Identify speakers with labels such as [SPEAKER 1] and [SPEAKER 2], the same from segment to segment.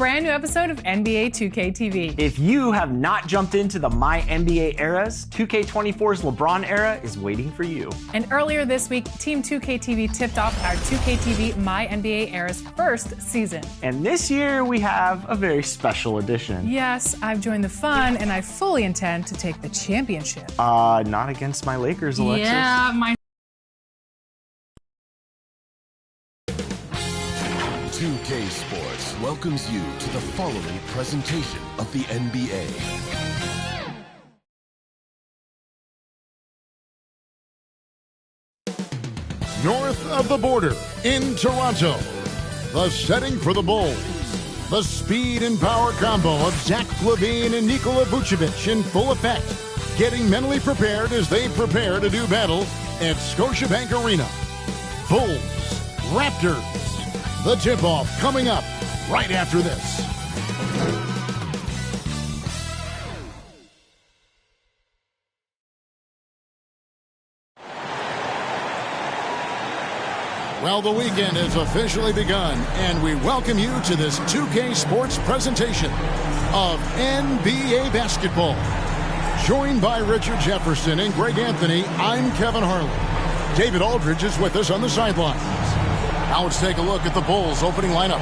[SPEAKER 1] brand new episode of NBA 2K TV.
[SPEAKER 2] If you have not jumped into the My NBA eras, 2K24's LeBron era is waiting for you.
[SPEAKER 1] And earlier this week, Team 2K TV tipped off our 2K TV My NBA era's first season.
[SPEAKER 2] And this year we have a very special edition.
[SPEAKER 1] Yes, I've joined the fun, and I fully intend to take the championship.
[SPEAKER 2] Not against my Lakers, Alexis.
[SPEAKER 1] Yeah, my
[SPEAKER 3] 2K Sports welcomes you to the following presentation of the NBA.
[SPEAKER 4] North of the border, in Toronto, the setting for the Bulls. The speed and power combo of Zach LaVine and Nikola Vucevic in full effect, getting mentally prepared as they prepare to do battle at Scotiabank Arena. Bulls, Raptors. The tip-off coming up right after this. Well, the weekend has officially begun, and we welcome you to this 2K Sports presentation of NBA basketball. Joined by Richard Jefferson and Greg Anthony, I'm Kevin Harlan. David Aldridge is with us on the sidelines. Now let's take a look at the Bulls' opening lineup.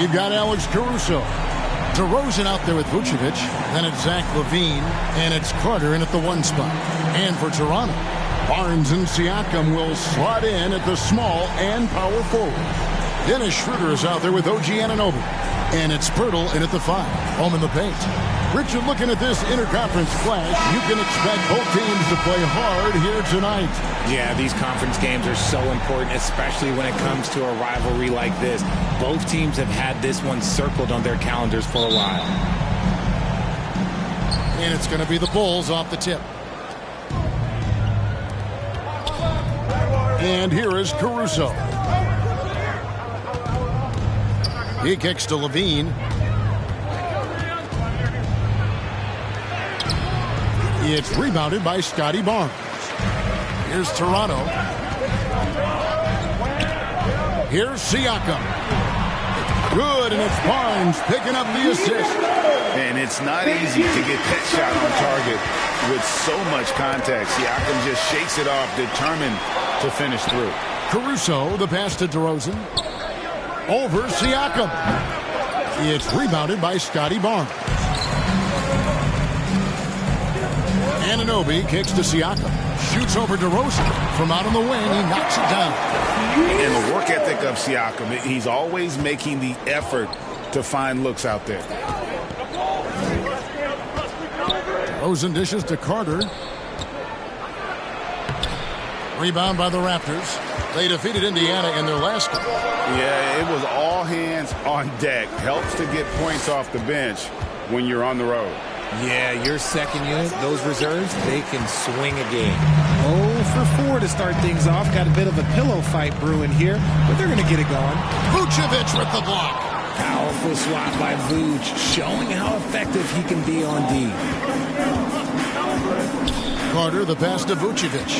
[SPEAKER 4] We've got Alex Caruso. DeRozan out there with Vucevic. Then it's Zach LaVine, and it's Carter in at the 1 spot. And for Toronto, Barnes and Siakam will slot in at the small and power forward. Dennis Schroeder is out there with OG Anunoby. And it's Pirtle in at the 5, home in the paint. Richard, looking at this interconference clash, you can expect both teams to play hard here tonight.
[SPEAKER 5] Yeah, these conference games are so important, especially when it comes to a rivalry like this. Both teams have had this one circled on their calendars for a while.
[SPEAKER 4] And it's going to be the Bulls off the tip. And here is Caruso. He kicks to LaVine. It's rebounded by Scotty Barnes. Here's Toronto. Here's Siakam. Good, and it's Barnes picking up the assist.
[SPEAKER 6] And it's not easy to get that shot on target with so much contact. Siakam just shakes it off, determined to finish through.
[SPEAKER 4] Caruso, the pass to DeRozan. Over Siakam. It's rebounded by Scotty Barnes. Anunoby kicks to Siakam. Shoots over DeRozan. From out on the wing, he knocks it down.
[SPEAKER 6] And the work ethic of Siakam, he's always making the effort to find looks out there.
[SPEAKER 4] DeRozan dishes to Carter. Rebound by the Raptors. They defeated Indiana in their last game.
[SPEAKER 6] Yeah, it was all hands on deck. Helps to get points off the bench when you're on the road.
[SPEAKER 5] Yeah, your second unit, those reserves, they can swing a game. 0 for 4 to start things off. Got a bit of a pillow fight brewing here, but they're going to get it going.
[SPEAKER 4] Vucevic with the block.
[SPEAKER 5] Powerful swat by Vuce, showing how effective he can be on D.
[SPEAKER 4] Carter, the pass to Vucevic.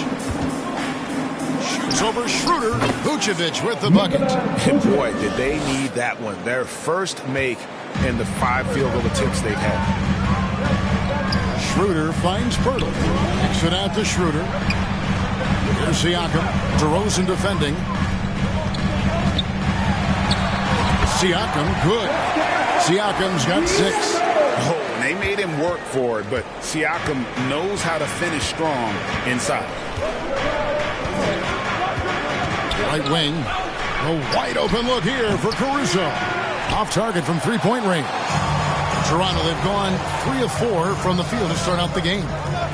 [SPEAKER 4] Shoots over Schroeder. Vucevic with the bucket.
[SPEAKER 6] And boy, did they need that one. Their first make in the 5 field goal attempts they've had.
[SPEAKER 4] Schroeder finds Pirtle. Kicks it out to Schroeder. Here's Siakam. DeRozan defending. Siakam, good. Siakam's got 6.
[SPEAKER 6] Oh, they made him work for it, but Siakam knows how to finish strong inside.
[SPEAKER 4] Right wing. A wide open look here for Caruso. Off target from 3-point range. Toronto, they've gone 3 of 4 from the field to start out the game.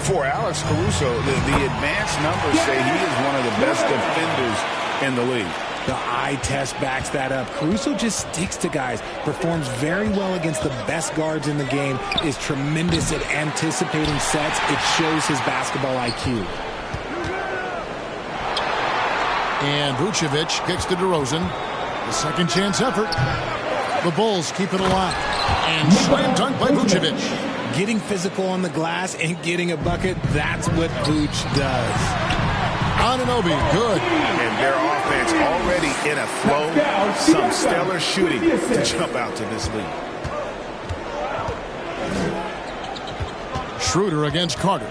[SPEAKER 6] For Alex Caruso, the advanced numbers say he is one of the best defenders in the league.
[SPEAKER 5] The eye test backs that up. Caruso just sticks to guys, performs very well against the best guards in the game, is tremendous at anticipating sets. It shows his basketball IQ.
[SPEAKER 4] And Vucevic kicks to DeRozan. The second chance effort. The Bulls keep it alive. And slam dunk by Vucevic.
[SPEAKER 5] Getting physical on the glass and getting a bucket, that's what Vuce does.
[SPEAKER 4] Anunoby, good.
[SPEAKER 6] And their offense already in a flow. Some stellar shooting to jump out to this lead.
[SPEAKER 4] Schroeder against Carter.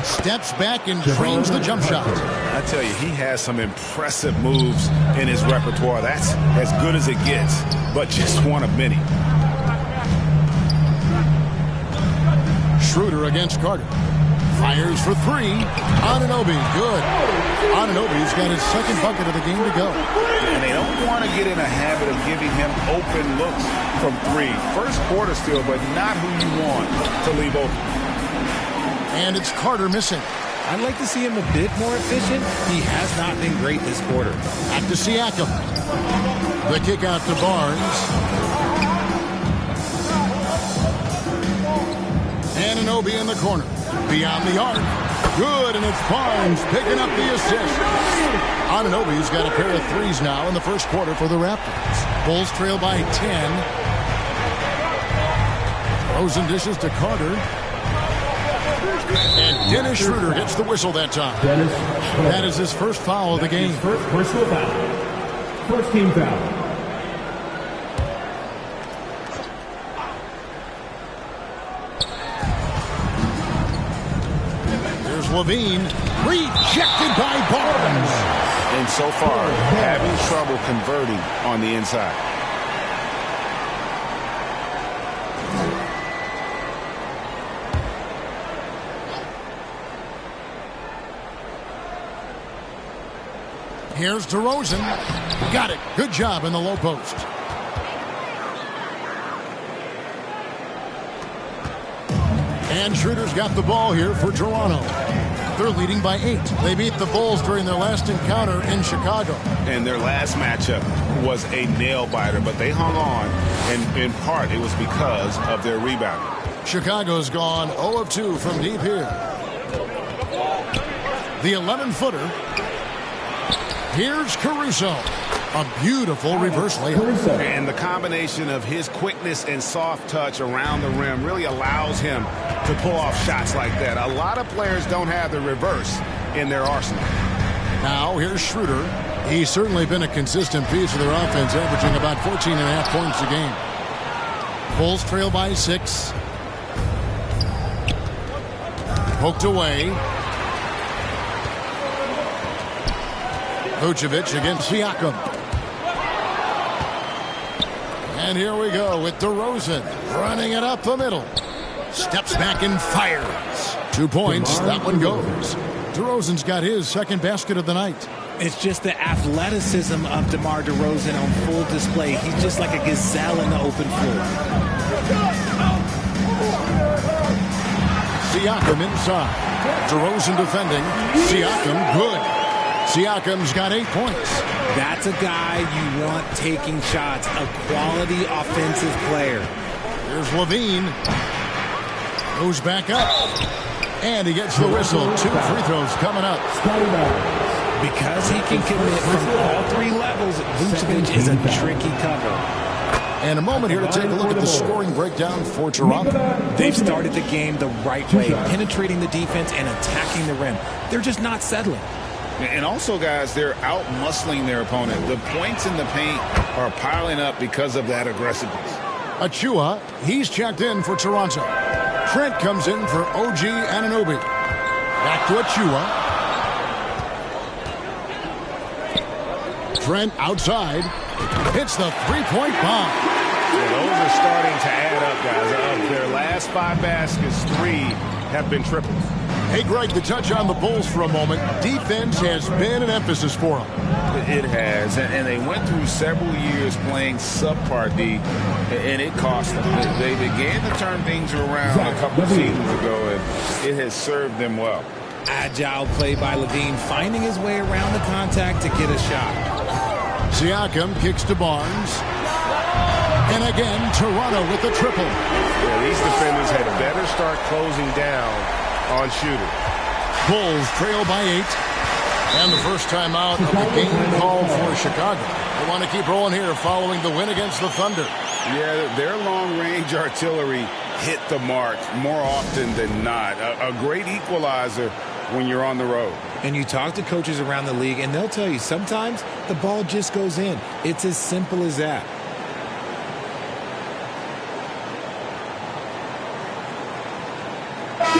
[SPEAKER 4] Steps back and drains the jump shot.
[SPEAKER 6] I tell you, he has some impressive moves in his repertoire. That's as good as it gets, but just one of many.
[SPEAKER 4] Schroeder against Carter. Fires for three. Anunoby, good. Anunoby's got his second bucket of the game to go.
[SPEAKER 6] And they don't want to get in a habit of giving him open looks from three. First quarter still, but not who you want to leave open.
[SPEAKER 4] And it's Carter missing.
[SPEAKER 5] I'd like to see him a bit more efficient. He has not been great this quarter.
[SPEAKER 4] Back to Siakam. The kick out to Barnes. Anunoby in the corner. Beyond the arc. Good, and it's Barnes picking up the assist. Anunoby's got a pair of threes now in the first quarter for the Raptors. Bulls trail by 10. Rosen dishes to Carter. And Dennis Schroeder gets the whistle that time. That is his first foul of the game.
[SPEAKER 7] First personal foul. First team foul.
[SPEAKER 4] There's Levine. Rejected by Barnes.
[SPEAKER 6] And so far, having trouble converting on the inside.
[SPEAKER 4] Here's DeRozan. Got it. Good job in the low post. And Schroeder's got the ball here for Toronto. They're leading by 8. They beat the Bulls during their last encounter in Chicago.
[SPEAKER 6] And their last matchup was a nail-biter, but they hung on, and in part it was because of their rebounding.
[SPEAKER 4] Chicago's gone 0 of 2 from deep here. The 11-footer. Here's Caruso. A beautiful reverse layup.
[SPEAKER 6] And the combination of his quickness and soft touch around the rim really allows him to pull off shots like that. A lot of players don't have the reverse in their arsenal.
[SPEAKER 4] Now here's Schroeder. He's certainly been a consistent piece of their offense, averaging about 14.5 points a game. Bulls trail by 6. Poked away. Vucevic against Siakam. And here we go with DeRozan running it up the middle. Steps back and fires. 2 points. That one goes. DeRozan's got his second basket of the night.
[SPEAKER 5] It's just the athleticism of DeMar DeRozan on full display. He's just like a gazelle in the open floor.
[SPEAKER 4] Siakam inside. DeRozan defending. Siakam good. Siakam's got 8 points.
[SPEAKER 5] That's a guy you want taking shots, a quality offensive player.
[SPEAKER 4] Here's Levine. Goes back up. And he gets the whistle. 2 free throws coming up.
[SPEAKER 5] Because he can commit from all 3 levels, Vucevic is a tricky cover.
[SPEAKER 4] And a moment here to take a look at the scoring breakdown for Toronto.
[SPEAKER 5] They've started the game the right way, penetrating the defense and attacking the rim. They're just not settling.
[SPEAKER 6] And also, guys, they're out-muscling their opponent. The points in the paint are piling up because of that aggressiveness.
[SPEAKER 4] Achua, he's checked in for Toronto. Trent comes in for OG Anunoby. Back to Achua. Trent outside. Hits the three-point bomb.
[SPEAKER 6] Yeah, those are starting to add up, guys. Of their last 5 baskets, 3 have been triples.
[SPEAKER 4] Hey, Greg, to touch on the Bulls for a moment, defense has been an emphasis for them.
[SPEAKER 6] It has, and they went through several years playing subpar D, and it cost them. They began to turn things around a couple of seasons ago, and it has served them well.
[SPEAKER 5] Agile play by Levine, finding his way around the contact to get a shot.
[SPEAKER 4] Siakam kicks to Barnes. And again, Toronto with the triple.
[SPEAKER 6] Yeah, these defenders had a better start closing down on Shooter.
[SPEAKER 4] Bulls trail by 8. And the first time out of the game called for Chicago. They want to keep rolling here following the win against the Thunder.
[SPEAKER 6] Yeah, their long-range artillery hit the mark more often than not. A great equalizer when you're on the road.
[SPEAKER 5] And you talk to coaches around the league, and they'll tell you sometimes the ball just goes in. It's as simple as that.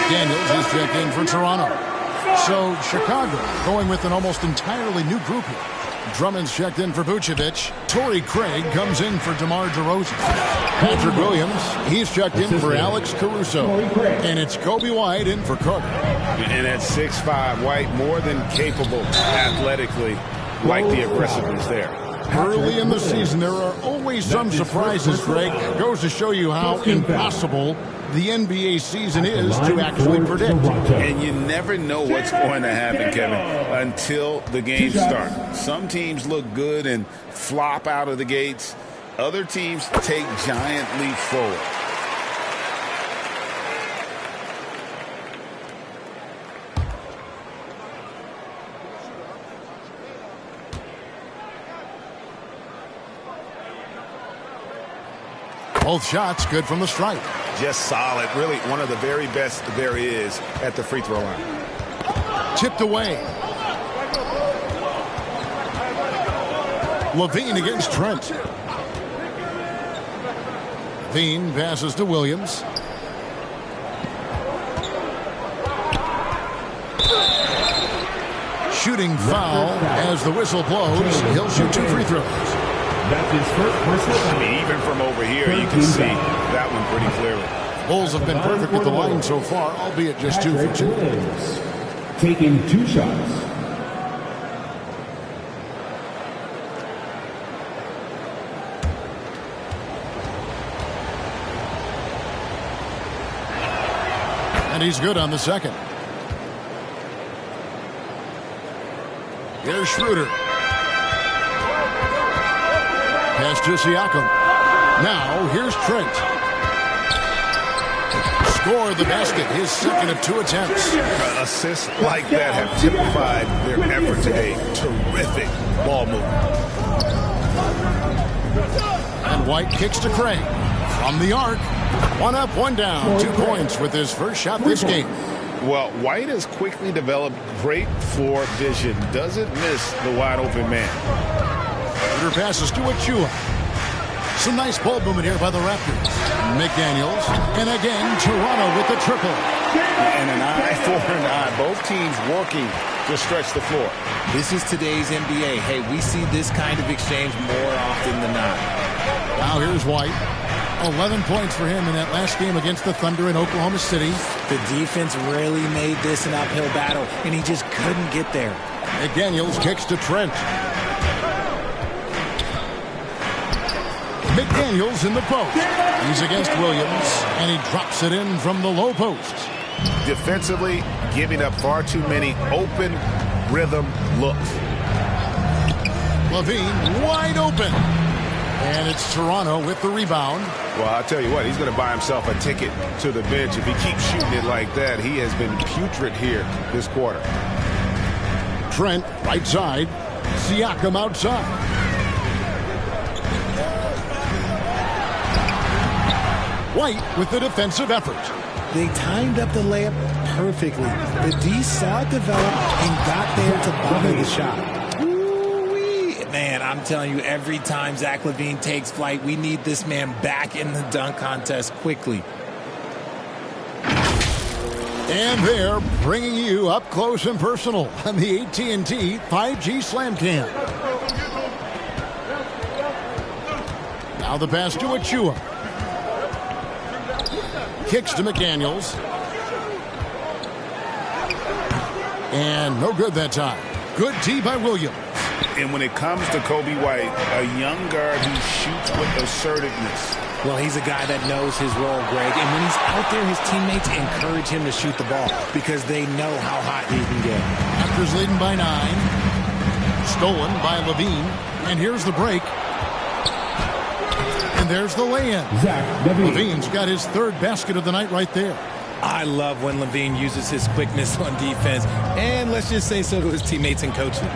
[SPEAKER 4] Daniels is checked in for Toronto. So Chicago going with an almost entirely new group here. Drummond's checked in for Vucevic. Torrey Craig comes in for DeMar DeRozan. Patrick Williams, he's checked in for Alex Caruso. And it's Kobe White in for Carter.
[SPEAKER 6] And at 6'5", White more than capable athletically. Like the aggressiveness there.
[SPEAKER 4] Early in the season, there are always some surprises, Greg. It goes to show you how impossible the NBA season is to actually predict.
[SPEAKER 6] And you never know what's going to happen, Kevin, until the games start. Some teams look good and flop out of the gates. Other teams take giant leaps forward.
[SPEAKER 4] Both shots good from the stripe.
[SPEAKER 6] Just solid. Really one of the very best there is at the free throw line.
[SPEAKER 4] Tipped away. Levine against Trent. Levine passes to Williams. Shooting foul as the whistle blows. He'll shoot 2 free throws.
[SPEAKER 7] That's his first personal foul.
[SPEAKER 6] Even from over here, you can see that one pretty clearly.
[SPEAKER 4] Bulls have been perfect at the line so far, albeit just 2 for 2.
[SPEAKER 7] Taking 2 shots.
[SPEAKER 4] And he's good on the second. Here's Schroeder. Pass to Siakam. Now here's Trent. Score the basket, his second of 2 attempts.
[SPEAKER 6] Assists like that have typified their effort today. Terrific ball movement.
[SPEAKER 4] And White kicks to Craig. From the arc. 1 up, 1 down. 2 points with his first shot this game.
[SPEAKER 6] Well, White has quickly developed great floor vision. Doesn't miss the wide open man.
[SPEAKER 4] Schroeder passes to Achua. Some nice ball movement here by the Raptors. McDaniels. And again, Toronto with the triple.
[SPEAKER 6] And an eye for an eye. Both teams working to stretch the floor.
[SPEAKER 5] This is today's NBA. Hey, we see this kind of exchange more often than not.
[SPEAKER 4] Now here's White. 11 points for him in that last game against the Thunder in Oklahoma City.
[SPEAKER 5] The defense really made this an uphill battle, and he just couldn't get there.
[SPEAKER 4] McDaniels kicks to Trent. McDaniels in the post. He's against Williams, and he drops it in from the low post.
[SPEAKER 6] Defensively, giving up far too many open rhythm looks.
[SPEAKER 4] Levine wide open. And it's Toronto with the rebound.
[SPEAKER 6] Well, I'll tell you what, he's going to buy himself a ticket to the bench. If he keeps shooting it like that, he has been putrid here this quarter.
[SPEAKER 4] Trent, right side. Siakam outside. White with the defensive effort.
[SPEAKER 5] They timed up the layup perfectly. The D saw it develop and got there to bother the shot. Man, I'm telling you, every time Zach LaVine takes flight, we need this man back in the dunk contest quickly.
[SPEAKER 4] And they're bringing you up close and personal on the AT&T 5G Slam Cam. Now the pass to Achua. Kicks to McDaniels. And no good that time. Good tee by Williams.
[SPEAKER 6] And when it comes to Kobe White, a young guard who shoots with assertiveness.
[SPEAKER 5] Well, he's a guy that knows his role, Greg. And when he's out there, his teammates encourage him to shoot the ball because they know how hot he can get.
[SPEAKER 4] Raptors leading by 9. Stolen by Levine. And here's the break. And there's the lay-in. Levine's got his 3rd basket of the night right there.
[SPEAKER 5] I love when Levine uses his quickness on defense. And let's just say so to his teammates and coaching.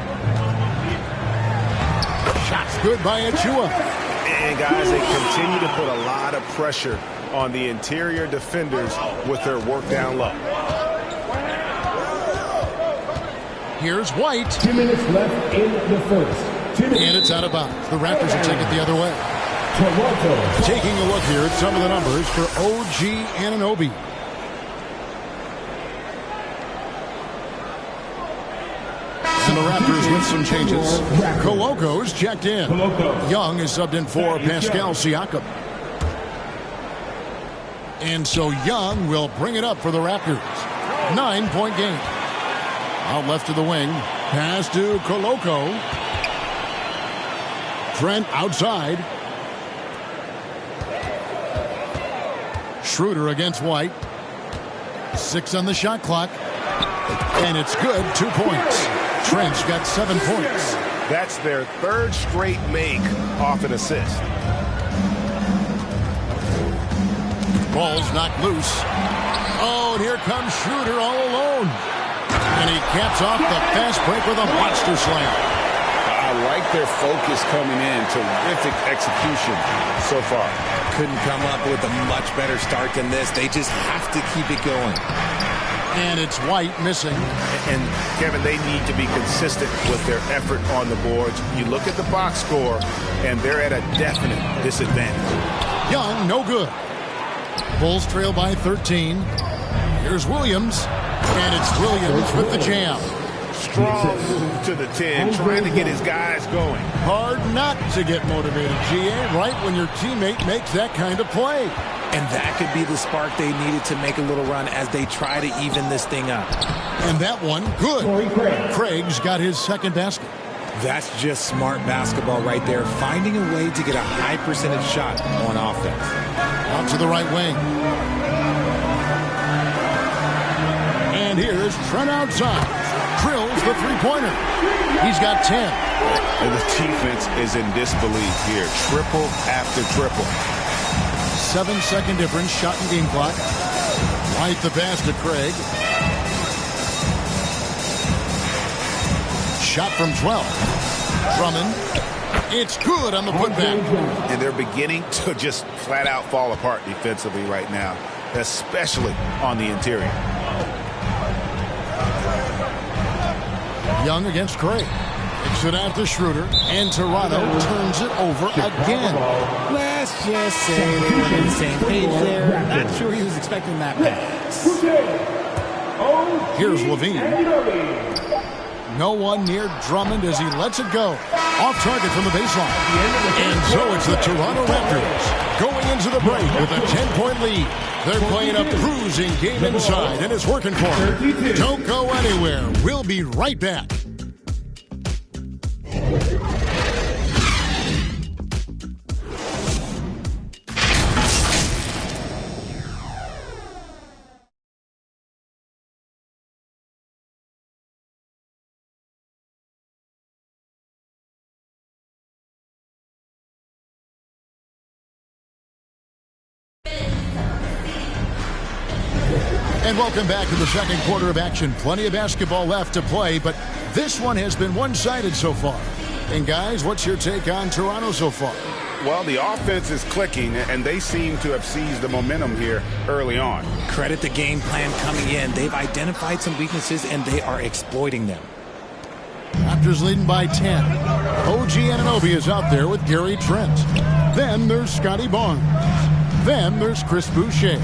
[SPEAKER 4] Shots good by Achua.
[SPEAKER 6] And guys, they continue to put a lot of pressure on the interior defenders with their work down low.
[SPEAKER 4] Here's White.
[SPEAKER 7] 2 minutes left in the first. 2 minutes.
[SPEAKER 4] And it's out of bounds. The Raptors will take it the other way.
[SPEAKER 7] Toronto.
[SPEAKER 4] Taking a look here at some of the numbers for OG Anunoby. And the Raptors with some changes. Koloko's checked in. Young is subbed in for Pascal Siakam. And so Young will bring it up for the Raptors. 9-point game. Out left to the wing. Pass to Koloko. Trent outside. Schroeder against White. 6 on the shot clock. And it's good. 2 points. Trent's got 7 points.
[SPEAKER 6] That's their third straight make off an assist.
[SPEAKER 4] Ball's knocked loose. Oh, and here comes Schroeder all alone. And he caps off the fast break with a monster slam.
[SPEAKER 6] I like their focus coming in. Terrific execution so far.
[SPEAKER 5] Couldn't come up with a much better start than this. They just have to keep it going.
[SPEAKER 4] And it's White missing.
[SPEAKER 6] And, Kevin, they need to be consistent with their effort on the boards. You look at the box score, and they're at a definite disadvantage.
[SPEAKER 4] Young, no good. Bulls trail by 13. Here's Williams. And it's Williams with the jam.
[SPEAKER 6] Strong move to the 10, trying to get his guys going.
[SPEAKER 4] Hard not to get motivated, GA, right when your teammate makes that kind of play.
[SPEAKER 5] And that could be the spark they needed to make a little run as they try to even this thing up.
[SPEAKER 4] And that one, good. Craig's got his second basket.
[SPEAKER 5] That's just smart basketball right there, finding a way to get a high percentage shot on offense.
[SPEAKER 4] Out to the right wing. And here's Trent outside. Drills the three-pointer. He's got 10.
[SPEAKER 6] And the defense is in disbelief here. Triple after triple.
[SPEAKER 4] 7-second difference, shot and game clock. White the pass to Craig. Shot from 12. Drummond. It's good on the putback.
[SPEAKER 6] And they're beginning to just flat out fall apart defensively right now, especially on the interior.
[SPEAKER 4] Young against Craig. Kicks it out to Schroeder. And Toronto turns it over again.
[SPEAKER 5] Let's just say they were on the same page there. Not sure he was expecting that pass.
[SPEAKER 4] Here's Levine. No one near Drummond as he lets it go. Off target from the baseline. And so it's the Toronto Raptors going into the break with a 10-point lead. They're playing a cruising game inside, and it's working for them. Don't go anywhere. We'll be right back. And welcome back to the second quarter of action. Plenty of basketball left to play, but this one has been one-sided so far. And guys, what's your take on Toronto so far?
[SPEAKER 6] Well, the offense is clicking, and they seem to have seized the momentum here early on.
[SPEAKER 5] Credit the game plan coming in. They've identified some weaknesses, and they are exploiting them.
[SPEAKER 4] Raptors leading by 10. OG Anunoby is out there with Gary Trent. Then there's Scotty Barnes. Then there's Chris Boucher.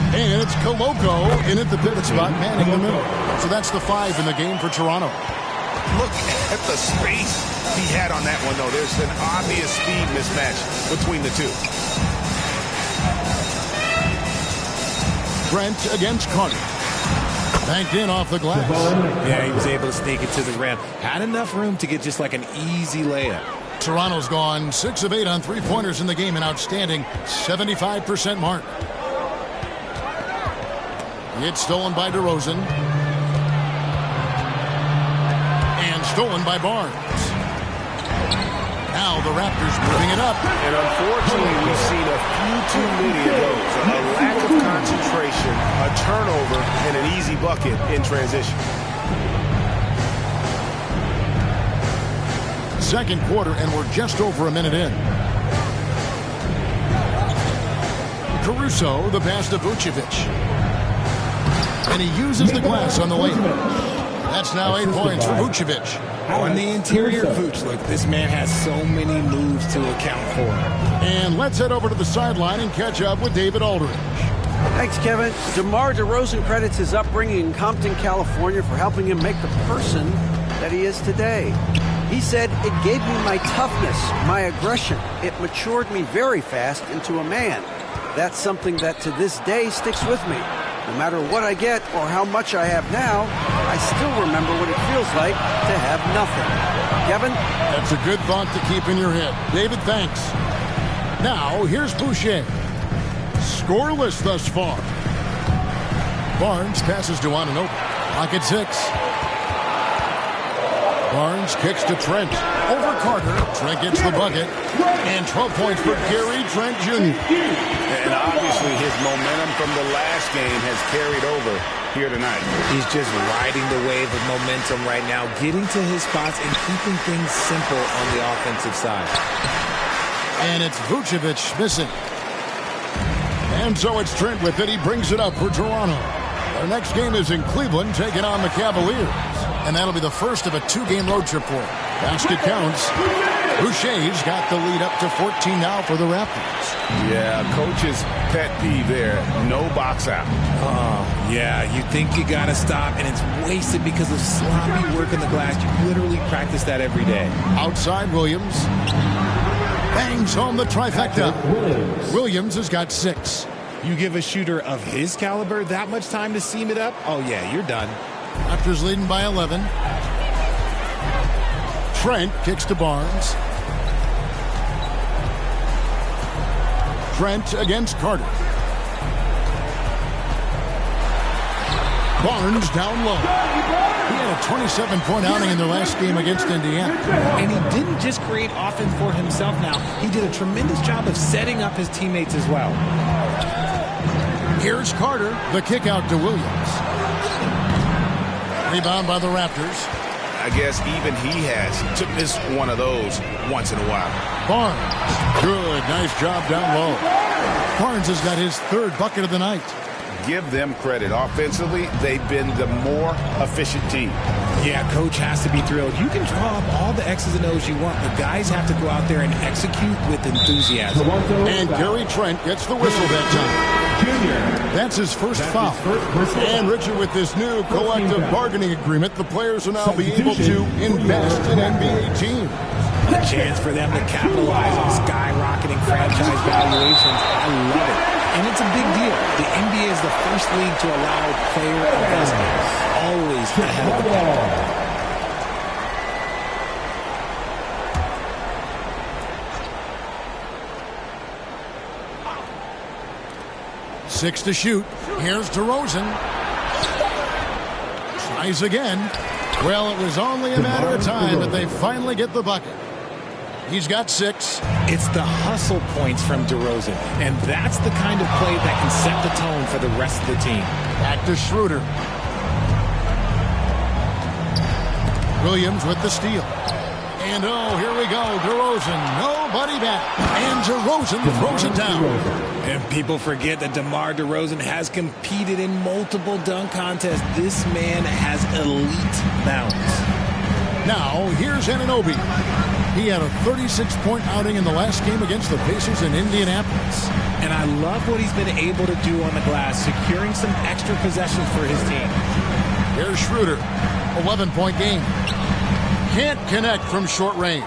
[SPEAKER 4] And it's Koloko in at the pivot spot, manning the middle. So that's the 5 in the game for Toronto.
[SPEAKER 6] Look at the space he had on that one, though. There's an obvious speed mismatch between the two.
[SPEAKER 4] Trent against Carter. Banked in off the glass.
[SPEAKER 5] Yeah, he was able to sneak it to the rim. Had enough room to get just like an easy layup.
[SPEAKER 4] Toronto's gone 6 of 8 on three-pointers in the game, an outstanding 75% mark. It's stolen by DeRozan. And stolen by Barnes. Now the Raptors moving it up.
[SPEAKER 6] And unfortunately, we've seen a few too many of those. A lack of concentration, a turnover, and an easy bucket in transition.
[SPEAKER 4] Second quarter, and we're just over a minute in. Caruso, the pass to Vucevic. And he uses the glass on the layup. That's now 8 points for Vucevic.
[SPEAKER 5] On the interior, Vooch, look, this man has so many moves to account for.
[SPEAKER 4] And let's head over to the sideline and catch up with David Aldridge.
[SPEAKER 8] Thanks, Kevin. DeMar DeRozan credits his upbringing in Compton, California for helping him make the person that he is today. He said, "It gave me my toughness, my aggression. It matured me very fast into a man. That's something that to this day sticks with me. No matter what I get or how much I have now, I still remember what it feels like to have nothing." Kevin?
[SPEAKER 4] That's a good thought to keep in your head. David, thanks. Now, here's Boucher. Scoreless thus far. Barnes passes to Anunoby. Pocket 6. Barnes kicks to Trent. Over Carter. Trent gets the bucket. And 12 points for Gary Trent Jr.
[SPEAKER 6] And obviously his momentum from the last game has carried over here tonight.
[SPEAKER 5] He's just riding the wave of momentum right now, getting to his spots and keeping things simple on the offensive side.
[SPEAKER 4] And it's Vucevic missing. And so it's Trent with it. He brings it up for Toronto. Their next game is in Cleveland, taking on the Cavaliers. And that'll be the first of a 2-game road trip for him. Basket counts. Boucher's got the lead up to 14 now for the Raptors.
[SPEAKER 6] Yeah, coach's pet peeve there. No box out.
[SPEAKER 5] Oh, yeah, you think you got to stop, and it's wasted because of sloppy work in the glass. You literally practice that every day.
[SPEAKER 4] Outside, Williams. Bangs home the trifecta. Williams has got 6.
[SPEAKER 5] You give a shooter of his caliber that much time to seam it up? Oh, yeah, you're done.
[SPEAKER 4] Raptors leading by 11. Trent kicks to Barnes. Trent against Carter. Barnes down low. He had a 27-point outing in their last game against Indiana.
[SPEAKER 5] And he didn't just create offense for himself now. He did a tremendous job of setting up his teammates as well.
[SPEAKER 4] Here's Carter. The kick out to Williams. Rebound by the Raptors.
[SPEAKER 6] I guess even he has to miss one of those once in a while.
[SPEAKER 4] Barnes. Good. Nice job down low. Barnes has got his 3rd bucket of the night.
[SPEAKER 6] Give them credit. Offensively, they've been the more efficient team.
[SPEAKER 5] Yeah, coach has to be thrilled. You can draw up all the X's and O's you want, but guys have to go out there and execute with enthusiasm.
[SPEAKER 4] And Gary Trent gets the whistle that time. That's his first foul. And Richard, with this new collective bargaining agreement, the players will now be able to invest in NBA teams.
[SPEAKER 5] A chance for them to capitalize on skyrocketing franchise valuations. I love it. And it's a big deal. The NBA is the first league to allow player investment. Always ahead of the pack.
[SPEAKER 4] 6 to shoot. Here's DeRozan. Tries again. Well, it was only a matter of time that they finally get the bucket. He's got 6.
[SPEAKER 5] It's the hustle points from DeRozan, and that's the kind of play that can set the tone for the rest of the team.
[SPEAKER 4] Back to Schroeder. Williams with the steal. And oh, here we go. DeRozan, nobody back. And DeRozan throws it down.
[SPEAKER 5] And people forget that DeMar DeRozan has competed in multiple dunk contests. This man has elite balance.
[SPEAKER 4] Now, here's Anunoby. He had a 36-point outing in the last game against the Pacers in Indianapolis.
[SPEAKER 5] And I love what he's been able to do on the glass, securing some extra possessions for his team.
[SPEAKER 4] Here's Schroeder, 11-point game. Can't connect from short range.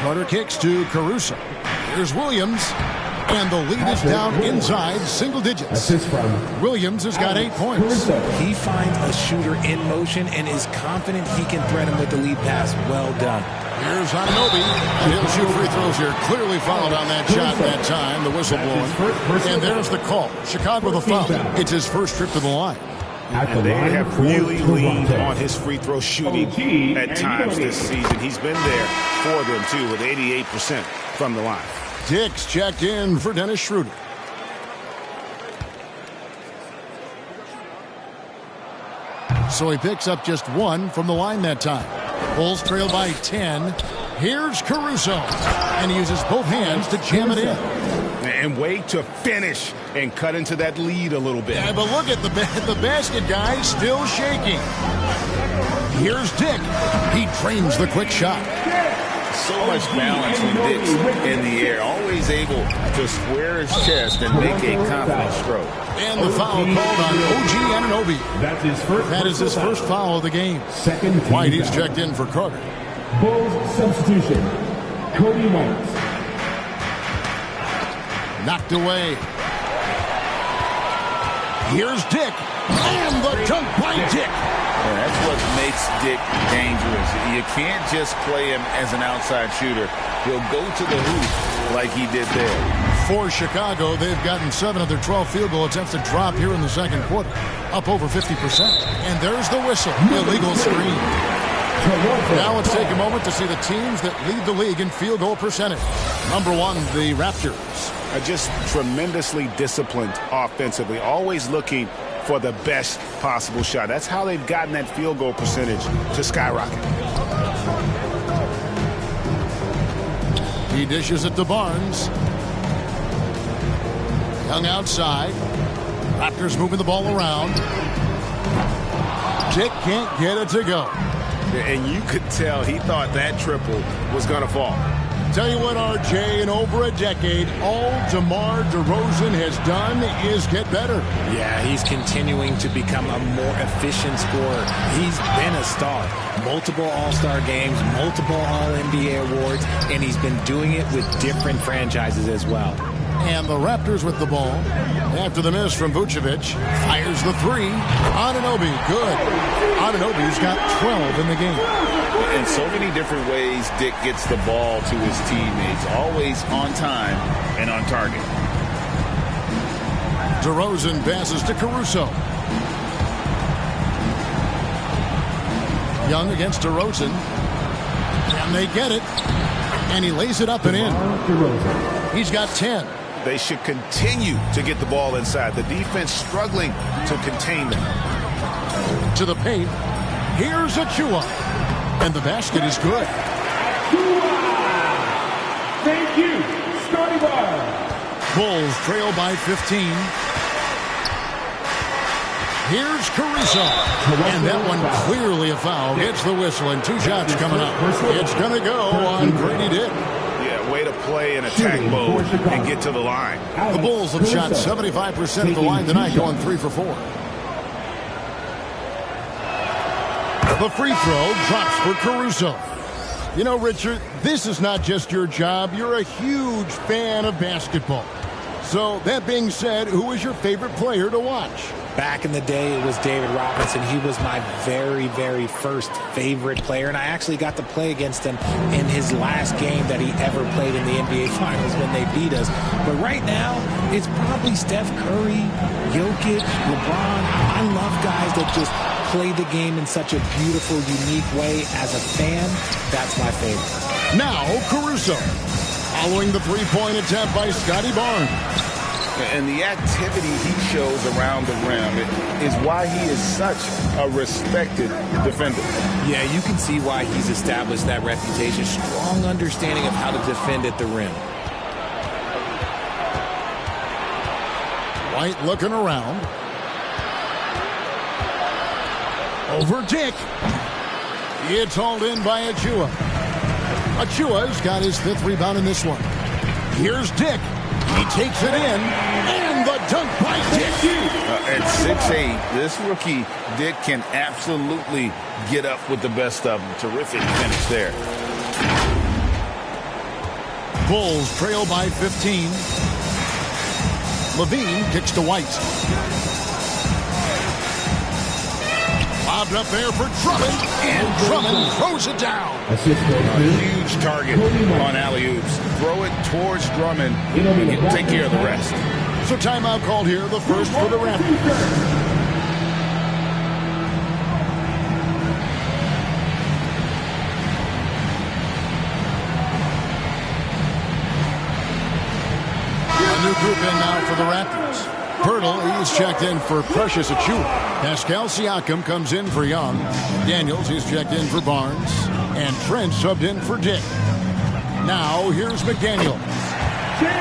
[SPEAKER 4] Carter kicks to Caruso. Here's Williams. And the lead is down inside single digits. Williams has got 8 points.
[SPEAKER 5] He finds a shooter in motion and is confident he can threat him with the lead pass. Well done.
[SPEAKER 4] Here's Anunoby. And he'll shoot free throws here. Clearly fouled on that shot that time. The whistle blowing. And there's the call. Chicago the foul. It's his first trip to the line.
[SPEAKER 6] And they have really leaned on his free throw shooting at times this season. He's been there for them, too, with 88% from the line.
[SPEAKER 4] Dix checked in for Dennis Schroeder. So he picks up just 1 from the line that time. Bulls trail by 10. Here's Caruso, and he uses both hands to jam it in.
[SPEAKER 6] And wait to finish and cut into that lead a little bit.
[SPEAKER 4] Yeah, but look at the basket guy still shaking. Here's Dick. He trains the quick shot.
[SPEAKER 6] So much balance when Dick's in the air. Always able to square his chest and make a confident stroke.
[SPEAKER 4] And the foul called on OG Anunoby. That is his first foul of the game. White is checked in for Carter.
[SPEAKER 7] Bulls substitution. Cody White.
[SPEAKER 4] Knocked away. Here's Dick. And the dunk by Dick.
[SPEAKER 6] Yeah, that's what makes Dick dangerous. You can't just play him as an outside shooter. He'll go to the hoop like he did there.
[SPEAKER 4] For Chicago, they've gotten 7 of their 12 field goal attempts to drop here in the second quarter. Up over 50%. And there's the whistle. Illegal screen. Now let's take a moment to see the teams that lead the league in field goal percentage. Number 1, the Raptors.
[SPEAKER 6] Just tremendously disciplined offensively. Always looking for the best possible shot. That's how they've gotten that field goal percentage to skyrocket.
[SPEAKER 4] He dishes it to Barnes. Young outside. Raptors moving the ball around. Dick can't get it to go.
[SPEAKER 6] And you could tell he thought that triple was going to fall.
[SPEAKER 4] Tell you what, RJ, in over a decade, all DeMar DeRozan has done is get better.
[SPEAKER 5] Yeah, he's continuing to become a more efficient scorer. He's been a star. Multiple All-Star games, multiple All-NBA awards, and he's been doing it with different franchises as well.
[SPEAKER 4] And the Raptors with the ball. After the miss from Vucevic, fires the three. Anunoby, good. Anunoby's got 12 in the game.
[SPEAKER 6] In so many different ways, Dick gets the ball to his teammates. Always on time and on target.
[SPEAKER 4] DeRozan passes to Caruso. Young against DeRozan. And they get it. And he lays it up and in. He's got 10.
[SPEAKER 6] They should continue to get the ball inside. The defense struggling to contain them.
[SPEAKER 4] To the paint. Here's Achua. And the basket is good.
[SPEAKER 7] Thank you, Scotty Barr.
[SPEAKER 4] Bulls trail by 15. Here's Caruso. And that one clearly a foul. Gets the whistle and 2 shots coming up. It's going to go on Grady Dick.
[SPEAKER 6] Yeah, way to play in attack mode and get to the line.
[SPEAKER 4] The Bulls have shot 75% of the line tonight, going 3 for 4. The free throw drops for Caruso. You know, Richard, this is not just your job. You're a huge fan of basketball. So, that being said, who is your favorite player to watch?
[SPEAKER 5] Back in the day, it was David Robinson. He was my very, very first favorite player, and I actually got to play against him in his last game that he ever played in the NBA Finals when they beat us. But right now, it's probably Steph Curry, Jokic, LeBron. I love guys that just play the game in such a beautiful, unique way. As a fan, that's my favorite.
[SPEAKER 4] Now, Caruso. Following the three-point attempt by Scotty Barnes.
[SPEAKER 6] And the activity he shows around the rim is why he is such a respected defender.
[SPEAKER 5] Yeah, you can see why he's established that reputation. Strong understanding of how to defend at the rim.
[SPEAKER 4] White looking around. Over Dick. It's hauled in by Achua. Achua's got his 5th rebound in this one. Here's Dick. He takes it in, and the dunk by Dick.
[SPEAKER 6] At 6'8", this rookie, Dick, can absolutely get up with the best of them. Terrific finish there.
[SPEAKER 4] Bulls trail by 15. Levine kicks to White. Lobbed up there for Drummond, and Drummond throws it down.
[SPEAKER 6] A huge target on alley-oops. Throw it towards Drummond and take care of the rest.
[SPEAKER 4] So timeout called here, the first for the Raptors. A new group in now for the Raptors. Pirtle, he's checked in for Precious Achua. Pascal Siakam comes in for Young. Daniels, he's checked in for Barnes. And Trent subbed in for Dick. Now here's McDaniel.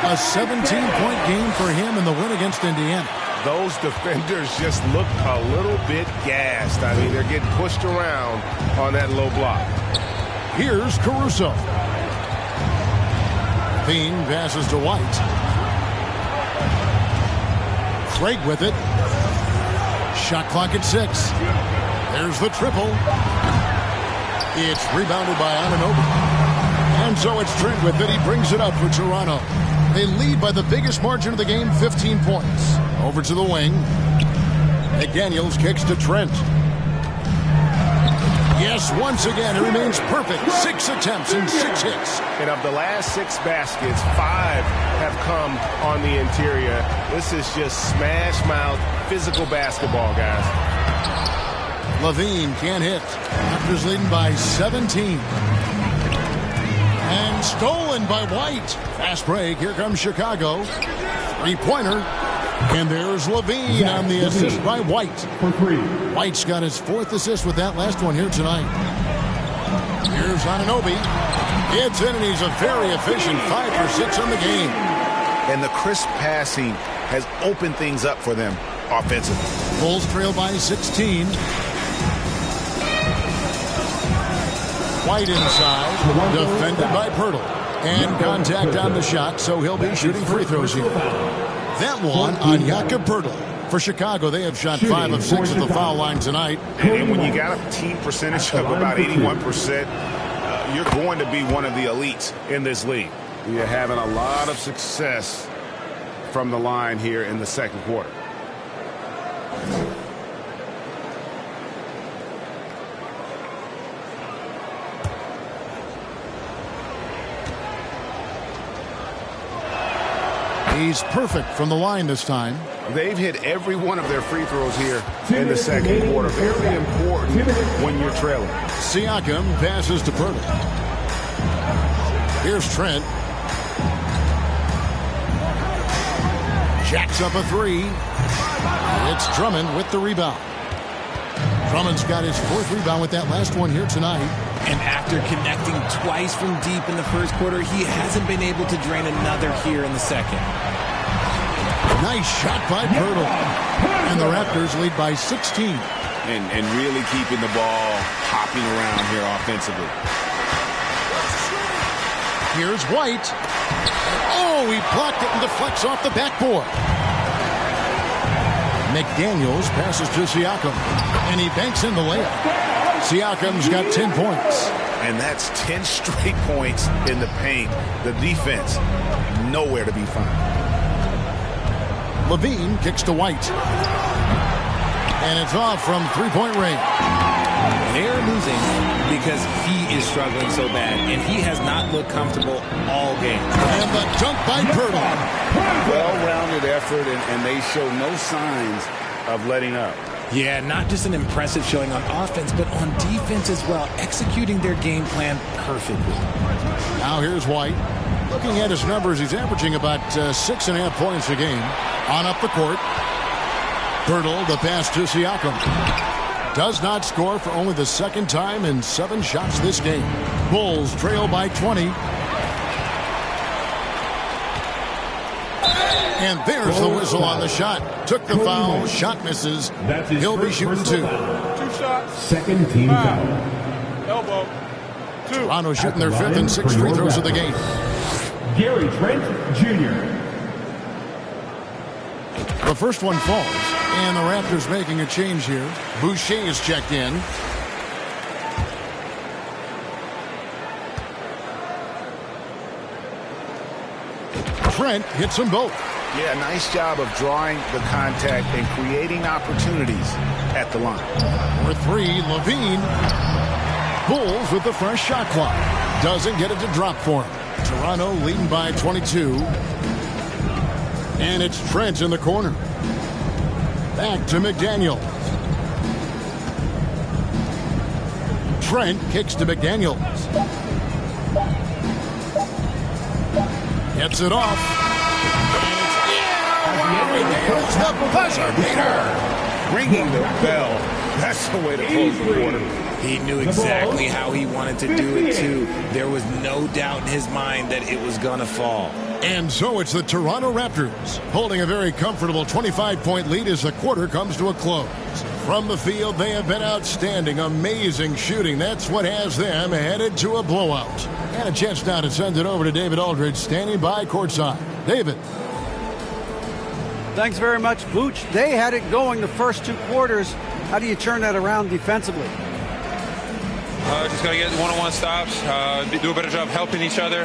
[SPEAKER 4] A 17-point game for him in the win against Indiana.
[SPEAKER 6] Those defenders just look a little bit gassed. I mean, they're getting pushed around on that low block.
[SPEAKER 4] Here's Caruso. Bean passes to White. Craig with it. Shot clock at 6. There's the triple. It's rebounded by Anunoby. And so it's Trent with it. He brings it up for Toronto. They lead by the biggest margin of the game, 15 points. Over to the wing. McDaniels kicks to Trent. Yes, once again, it remains perfect. 6 attempts and 6 hits.
[SPEAKER 6] And of the last 6 baskets, 5 have come on the interior. This is just smash mouth physical basketball, guys.
[SPEAKER 4] Levine can't hit. Raptors leading by 17. And stolen by White. Fast break. Here comes Chicago. 3-pointer. And there's Levine on the assist by White.
[SPEAKER 7] For 3.
[SPEAKER 4] White's got his 4th assist with that last one here tonight. Here's Anunoby. It's in, and he's a very efficient 5 for 6 on the game.
[SPEAKER 6] And the crisp passing has opened things up for them offensively.
[SPEAKER 4] Bulls trail by 16. White inside, defended by Pirtle. And contact on the shot, so he'll be shooting free throws here. That one on Jakob Pirtle. For Chicago, they have shot 5 of 6 at the foul line tonight.
[SPEAKER 6] And when you got a team percentage of about 81%, you're going to be one of the elites in this league. You're having a lot of success from the line here in the second quarter.
[SPEAKER 4] He's perfect from the line this time.
[SPEAKER 6] They've hit every one of their free throws here in the second quarter. Very important when you're trailing.
[SPEAKER 4] Siakam passes to Pirtle. Here's Trent. Jacks up a 3. It's Drummond with the rebound. Drummond's got his 4th rebound with that last one here tonight.
[SPEAKER 5] And after connecting twice from deep in the first quarter, he hasn't been able to drain another here in the second.
[SPEAKER 4] Nice shot by Pirtle. And the Raptors lead by 16.
[SPEAKER 6] And really keeping the ball hopping around here offensively.
[SPEAKER 4] Here's White. Oh, he blocked it and deflects off the backboard. McDaniels passes to Siakam. And he banks in the layup. Siakam's got 10 points.
[SPEAKER 6] And that's 10 straight points in the paint. The defense, nowhere to be found.
[SPEAKER 4] Levine kicks to White. And it's off from 3-point range.
[SPEAKER 5] They're losing because he is struggling so bad, and he has not looked comfortable all game.
[SPEAKER 4] And the dunk by Pirtle.
[SPEAKER 6] Well-rounded effort, and they show no signs of letting up.
[SPEAKER 5] Yeah, not just an impressive showing on offense, but on defense as well, executing their game plan perfectly.
[SPEAKER 4] Now here's White. Looking at his numbers, he's averaging about 6.5 points a game. On up the court. Pirtle, the pass to Siakam. Does not score for only the 2nd time in 7 shots this game. Bulls trail by 20. And there's the whistle on the shot. Took the foul. Shot misses. He'll be shooting 2.
[SPEAKER 7] 2 shots. Second team foul.
[SPEAKER 6] Elbow. 2.
[SPEAKER 4] Toronto shooting their 5th and 6th free throws of the game.
[SPEAKER 7] Gary Trent Jr.
[SPEAKER 4] The first one falls. And the Raptors making a change here. Boucher is checked in. Trent hits them both.
[SPEAKER 6] Yeah, nice job of drawing the contact and creating opportunities at the line.
[SPEAKER 4] For 3, Levine. Bulls with the fresh shot clock. Doesn't get it to drop for him. Toronto leading by 22. And it's Trent in the corner. Back to McDaniel. Trent kicks to McDaniels. Gets it off. There's the buzzer beater.
[SPEAKER 6] Ringing the bell. That's the way to close the quarter.
[SPEAKER 5] He knew exactly how he wanted to do it, too. There was no doubt in his mind that it was going to fall.
[SPEAKER 4] And so it's the Toronto Raptors holding a very comfortable 25-point lead as the quarter comes to a close. From the field, they have been outstanding, amazing shooting. That's what has them headed to a blowout. And a chance now to send it over to David Aldridge, standing by courtside. David.
[SPEAKER 8] Thanks very much, Vooch. They had it going the first 2 quarters. How do you turn that around defensively?
[SPEAKER 9] Just got to get one-on-one stops, do a better job helping each other,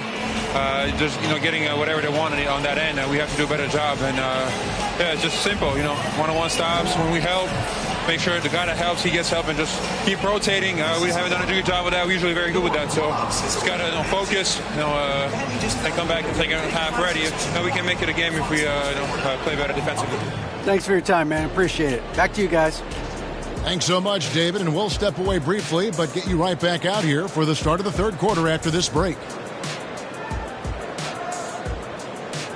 [SPEAKER 9] just, getting whatever they want on that end. We have to do a better job. And, yeah, it's just simple, one-on-one stops. When we help, make sure the guy that helps, he gets help, and just keep rotating. We haven't done a good job with that. We're usually very good with that. So just got to focus, and come back and take a half ready. And we can make it a game if we play better defensively.
[SPEAKER 8] Thanks for your time, man. Appreciate it. Back to you guys.
[SPEAKER 4] Thanks so much, David, and we'll step away briefly, but get you right back out here for the start of the third quarter after this break.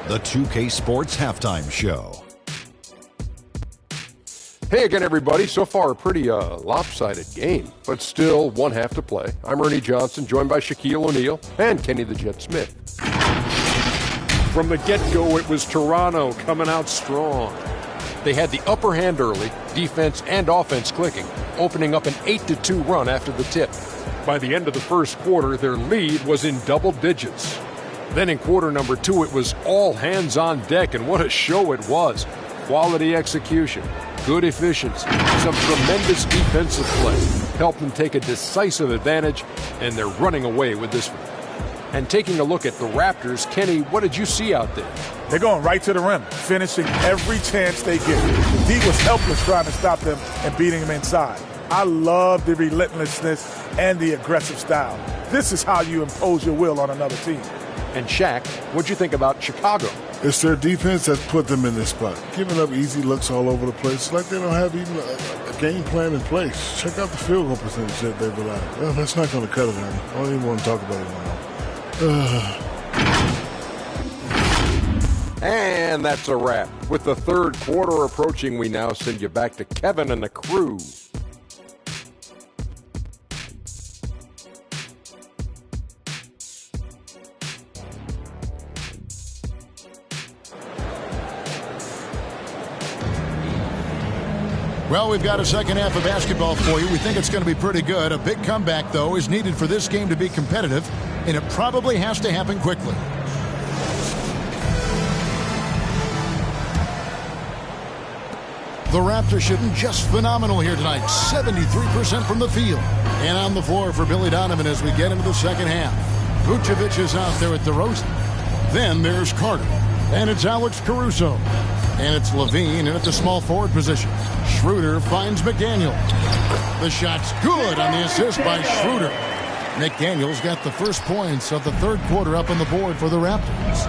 [SPEAKER 10] The 2K Sports Halftime Show.
[SPEAKER 11] Hey again, everybody. So far, a pretty lopsided game, but still one half to play. I'm Ernie Johnson, joined by Shaquille O'Neal and Kenny the Jet Smith. From the get-go, it was Toronto coming out strong. They had the upper hand early, defense and offense clicking, opening up an 8-2 run after the tip. By the end of the first quarter, their lead was in double digits. Then in quarter number 2, it was all hands on deck, and what a show it was. Quality execution, good efficiency, some tremendous defensive play helped them take a decisive advantage, and they're running away with this one. And taking a look at the Raptors, Kenny, what did you see out there?
[SPEAKER 12] They're going right to the rim, finishing every chance they get. The D was helpless trying to stop them and beating them inside. I love the relentlessness and the aggressive style. This is how you impose your will on another team.
[SPEAKER 11] And Shaq, what'd you think about Chicago?
[SPEAKER 13] It's their defense that's put them in this spot. Giving up easy looks all over the place. It's like they don't have even a game plan in place. Check out the field goal percentage that they rely on. Well, that's not going to cut it, man. I don't even want to talk about it anymore.
[SPEAKER 11] And that's a wrap. With the third quarter approaching, we now send you back to Kevin and the crew.
[SPEAKER 4] Well, we've got a second half of basketball for you. We think it's going to be pretty good. A big comeback, though, is needed for this game to be competitive, and it probably has to happen quickly. The Raptors shooting just phenomenal here tonight. 73% from the field. And on the floor for Billy Donovan as we get into the second half. Vucevic is out there with DeRozan. Then there's Carter. And it's Alex Caruso. And it's Levine in at the small forward position. Schroeder finds McDaniel. The shot's good on the assist by Schroeder. McDaniel's got the first points of the third quarter up on the board for the Raptors.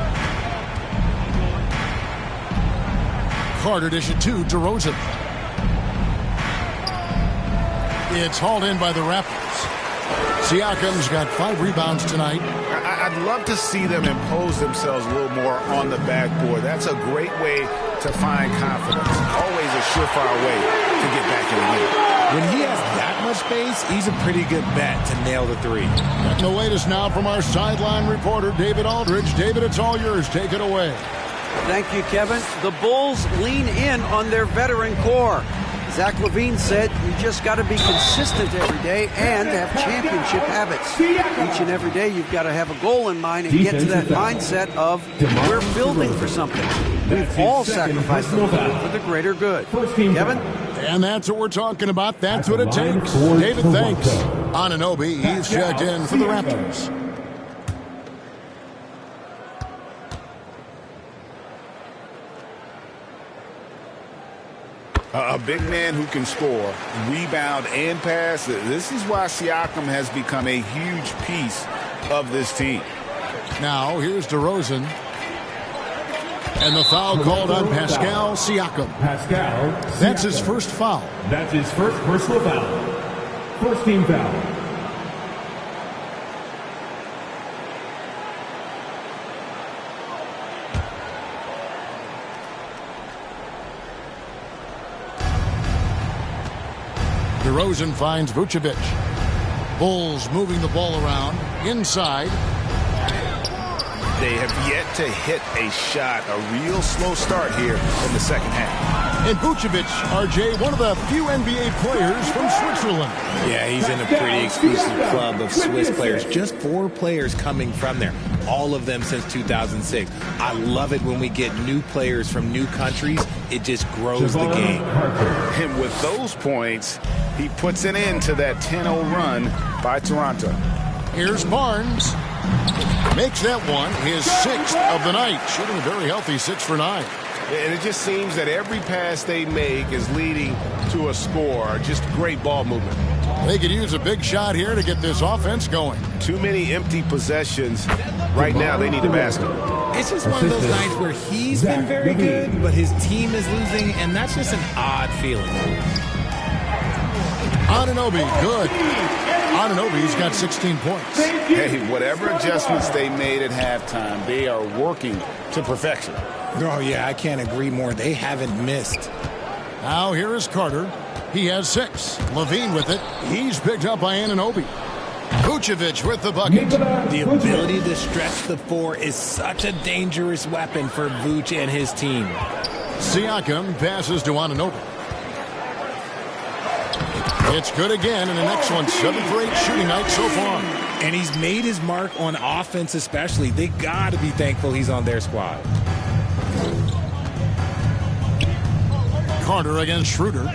[SPEAKER 4] Carter dish it to DeRozan. It's hauled in by the Raptors. Siakam's got 5 rebounds tonight.
[SPEAKER 6] I'd love to see them impose themselves a little more on the backboard. That's a great way to find confidence. Always a surefire way to get back in the game.
[SPEAKER 5] When he has that much space, he's a pretty good bet to nail the 3.
[SPEAKER 4] And the latest now from our sideline reporter, David Aldridge. David, it's all yours. Take it away.
[SPEAKER 8] Thank you, Kevin. The Bulls lean in on their veteran core. Zach LaVine said you just got to be consistent every day and have championship habits. Each and every day you've got to have a goal in mind and get to that mindset of we're building for something. We've all sacrificed a little for the greater good. Kevin?
[SPEAKER 4] And that's what we're talking about. That's what it takes. David, thanks. Anunoby, he's checked in for the Raptors.
[SPEAKER 6] A big man who can score, rebound, and pass. This is why Siakam has become a huge piece of this team.
[SPEAKER 4] Now, here's DeRozan. And the foul called on Pascal Siakam. That's his first foul.
[SPEAKER 7] That's his first personal foul. First team foul.
[SPEAKER 4] DeRozan finds Vucevic. Bulls moving the ball around. Inside.
[SPEAKER 6] They have yet to hit a shot. A real slow start here in the second half.
[SPEAKER 4] And Vucevic, RJ, one of the few NBA players from Switzerland.
[SPEAKER 5] Yeah, he's in a pretty exclusive club of Swiss players. Just 4 players coming from there. All of them since 2006. I love it when we get new players from new countries. It just grows the game.
[SPEAKER 6] And with those points, he puts an end to that 10-0 run by Toronto.
[SPEAKER 4] Here's Barnes. Makes that one his 6th of the night. Shooting a very healthy 6 for 9.
[SPEAKER 6] And it just seems that every pass they make is leading to a score. Just great ball movement.
[SPEAKER 4] They could use a big shot here to get this offense going.
[SPEAKER 6] Too many empty possessions. Right now, they need a basket.
[SPEAKER 5] It's just one of those nights where he's been very good, but his team is losing, and that's just an odd feeling.
[SPEAKER 4] Anunoby, good. Anunoby's got 16 points.
[SPEAKER 6] Hey, whatever adjustments they made at halftime, they are working to perfection.
[SPEAKER 5] Oh, yeah, I can't agree more. They haven't missed.
[SPEAKER 4] Now here is Carter. He has 6. Levine with it. He's picked up by Anunoby. Vucevic with the bucket.
[SPEAKER 5] The ability to stretch the 4 is such a dangerous weapon for Vuce and his team.
[SPEAKER 4] Siakam passes to Anunoby. It's good again, and an excellent 7 for 8 shooting night so far.
[SPEAKER 5] And he's made his mark on offense especially. They got to be thankful he's on their squad.
[SPEAKER 4] Carter against Schroeder.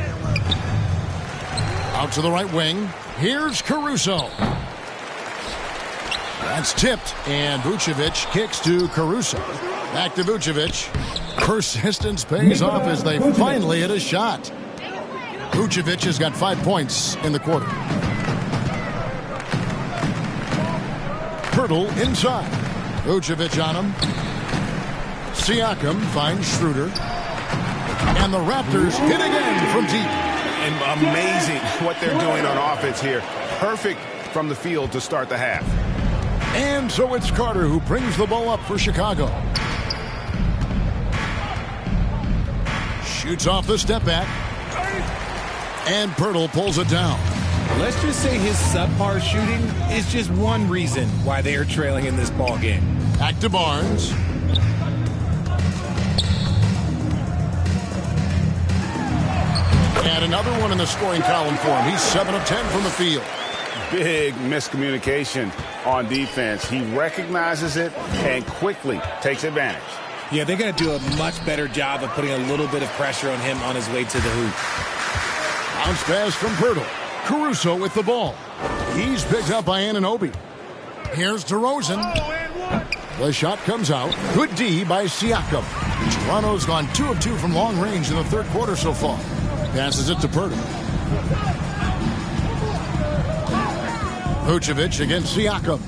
[SPEAKER 4] Out to the right wing. Here's Caruso. That's tipped, and Vucevic kicks to Caruso. Back to Vucevic. Persistence pays off as they finally hit a shot. Vucevic has got 5 points in the quarter. Pirtle inside. Vucevic on him. Siakam finds Schroeder. And the Raptors hit again from deep.
[SPEAKER 6] And amazing what they're doing on offense here. Perfect from the field to start the half.
[SPEAKER 4] And so it's Carter who brings the ball up for Chicago. Shoots off the step back. And Pirtle pulls it down.
[SPEAKER 5] Let's just say his subpar shooting is just one reason why they are trailing in this ball game.
[SPEAKER 4] Back to Barnes. And another one in the scoring column for him. He's 7 of 10 from the field.
[SPEAKER 6] Big miscommunication on defense. He recognizes it and quickly takes advantage.
[SPEAKER 5] Yeah, they're going to do a much better job of putting a little bit of pressure on him on his way to the hoop.
[SPEAKER 4] Bounce pass from Pirtle. Caruso with the ball. He's picked up by Anunoby. Here's DeRozan. The shot comes out. Good D by Siakam. Toronto's gone 2 of 2 from long range in the third quarter so far. Passes it to Pirtle. Vucevic against Siakam.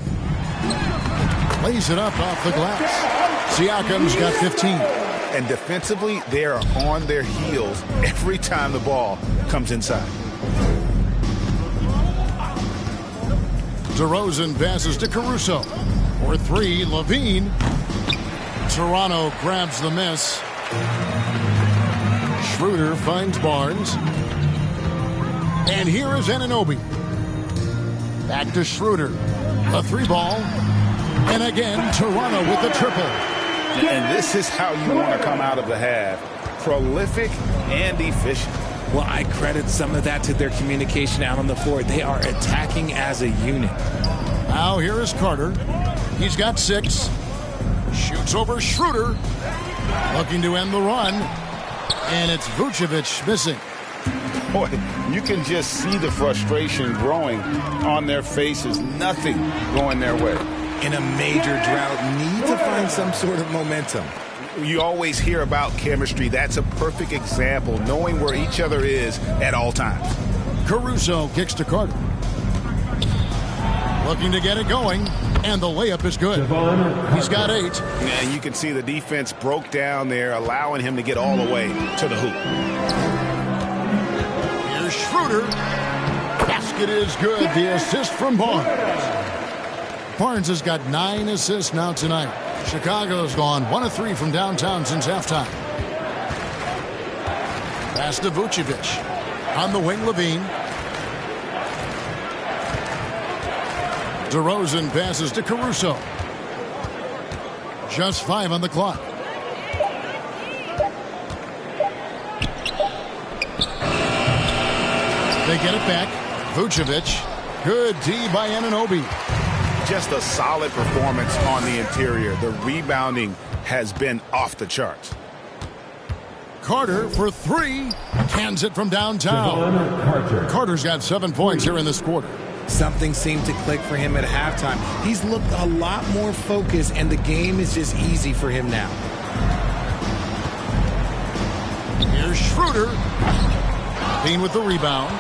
[SPEAKER 4] Lays it up off the glass. Siakam's got 15.
[SPEAKER 6] And defensively, they are on their heels every time the ball comes inside.
[SPEAKER 4] DeRozan passes to Caruso. For 3, Levine. Toronto grabs the miss. Schroeder finds Barnes. And here is Anunoby. Back to Schroeder. A 3-ball. And again, Toronto with the triple.
[SPEAKER 6] And this is how you want to come out of the half. Prolific and efficient.
[SPEAKER 5] Well, I credit some of that to their communication out on the floor. They are attacking as a unit.
[SPEAKER 4] Now here is Carter. He's got 6. Shoots over Schroeder. Looking to end the run. And it's Vucevic missing.
[SPEAKER 6] Boy, you can just see the frustration growing on their faces. Nothing going their way.
[SPEAKER 5] In a major drought, need to find some sort of momentum.
[SPEAKER 6] You always hear about chemistry. That's a perfect example, knowing where each other is at all times.
[SPEAKER 4] Caruso kicks to Carter. Looking to get it going, and the layup is good. He's got 8.
[SPEAKER 6] And you can see the defense broke down there, allowing him to get all the way to the hoop.
[SPEAKER 4] Here's Schroeder. Basket is good. The assist from Barnes. Barnes has got 9 assists now tonight. Chicago's gone 1 of 3 from downtown since halftime. Pass to Vucevic. On the wing, Levine. DeRozan passes to Caruso. Just 5 on the clock. They get it back. Vucevic. Good D by Anunoby.
[SPEAKER 6] Just a solid performance on the interior. The rebounding has been off the charts.
[SPEAKER 4] Carter for 3. Cans it from downtown. Carter's got 7 points here in this quarter.
[SPEAKER 5] Something seemed to click for him at halftime. He's looked a lot more focused, and the game is just easy for him now.
[SPEAKER 4] Here's Schroeder. Bean with the rebound.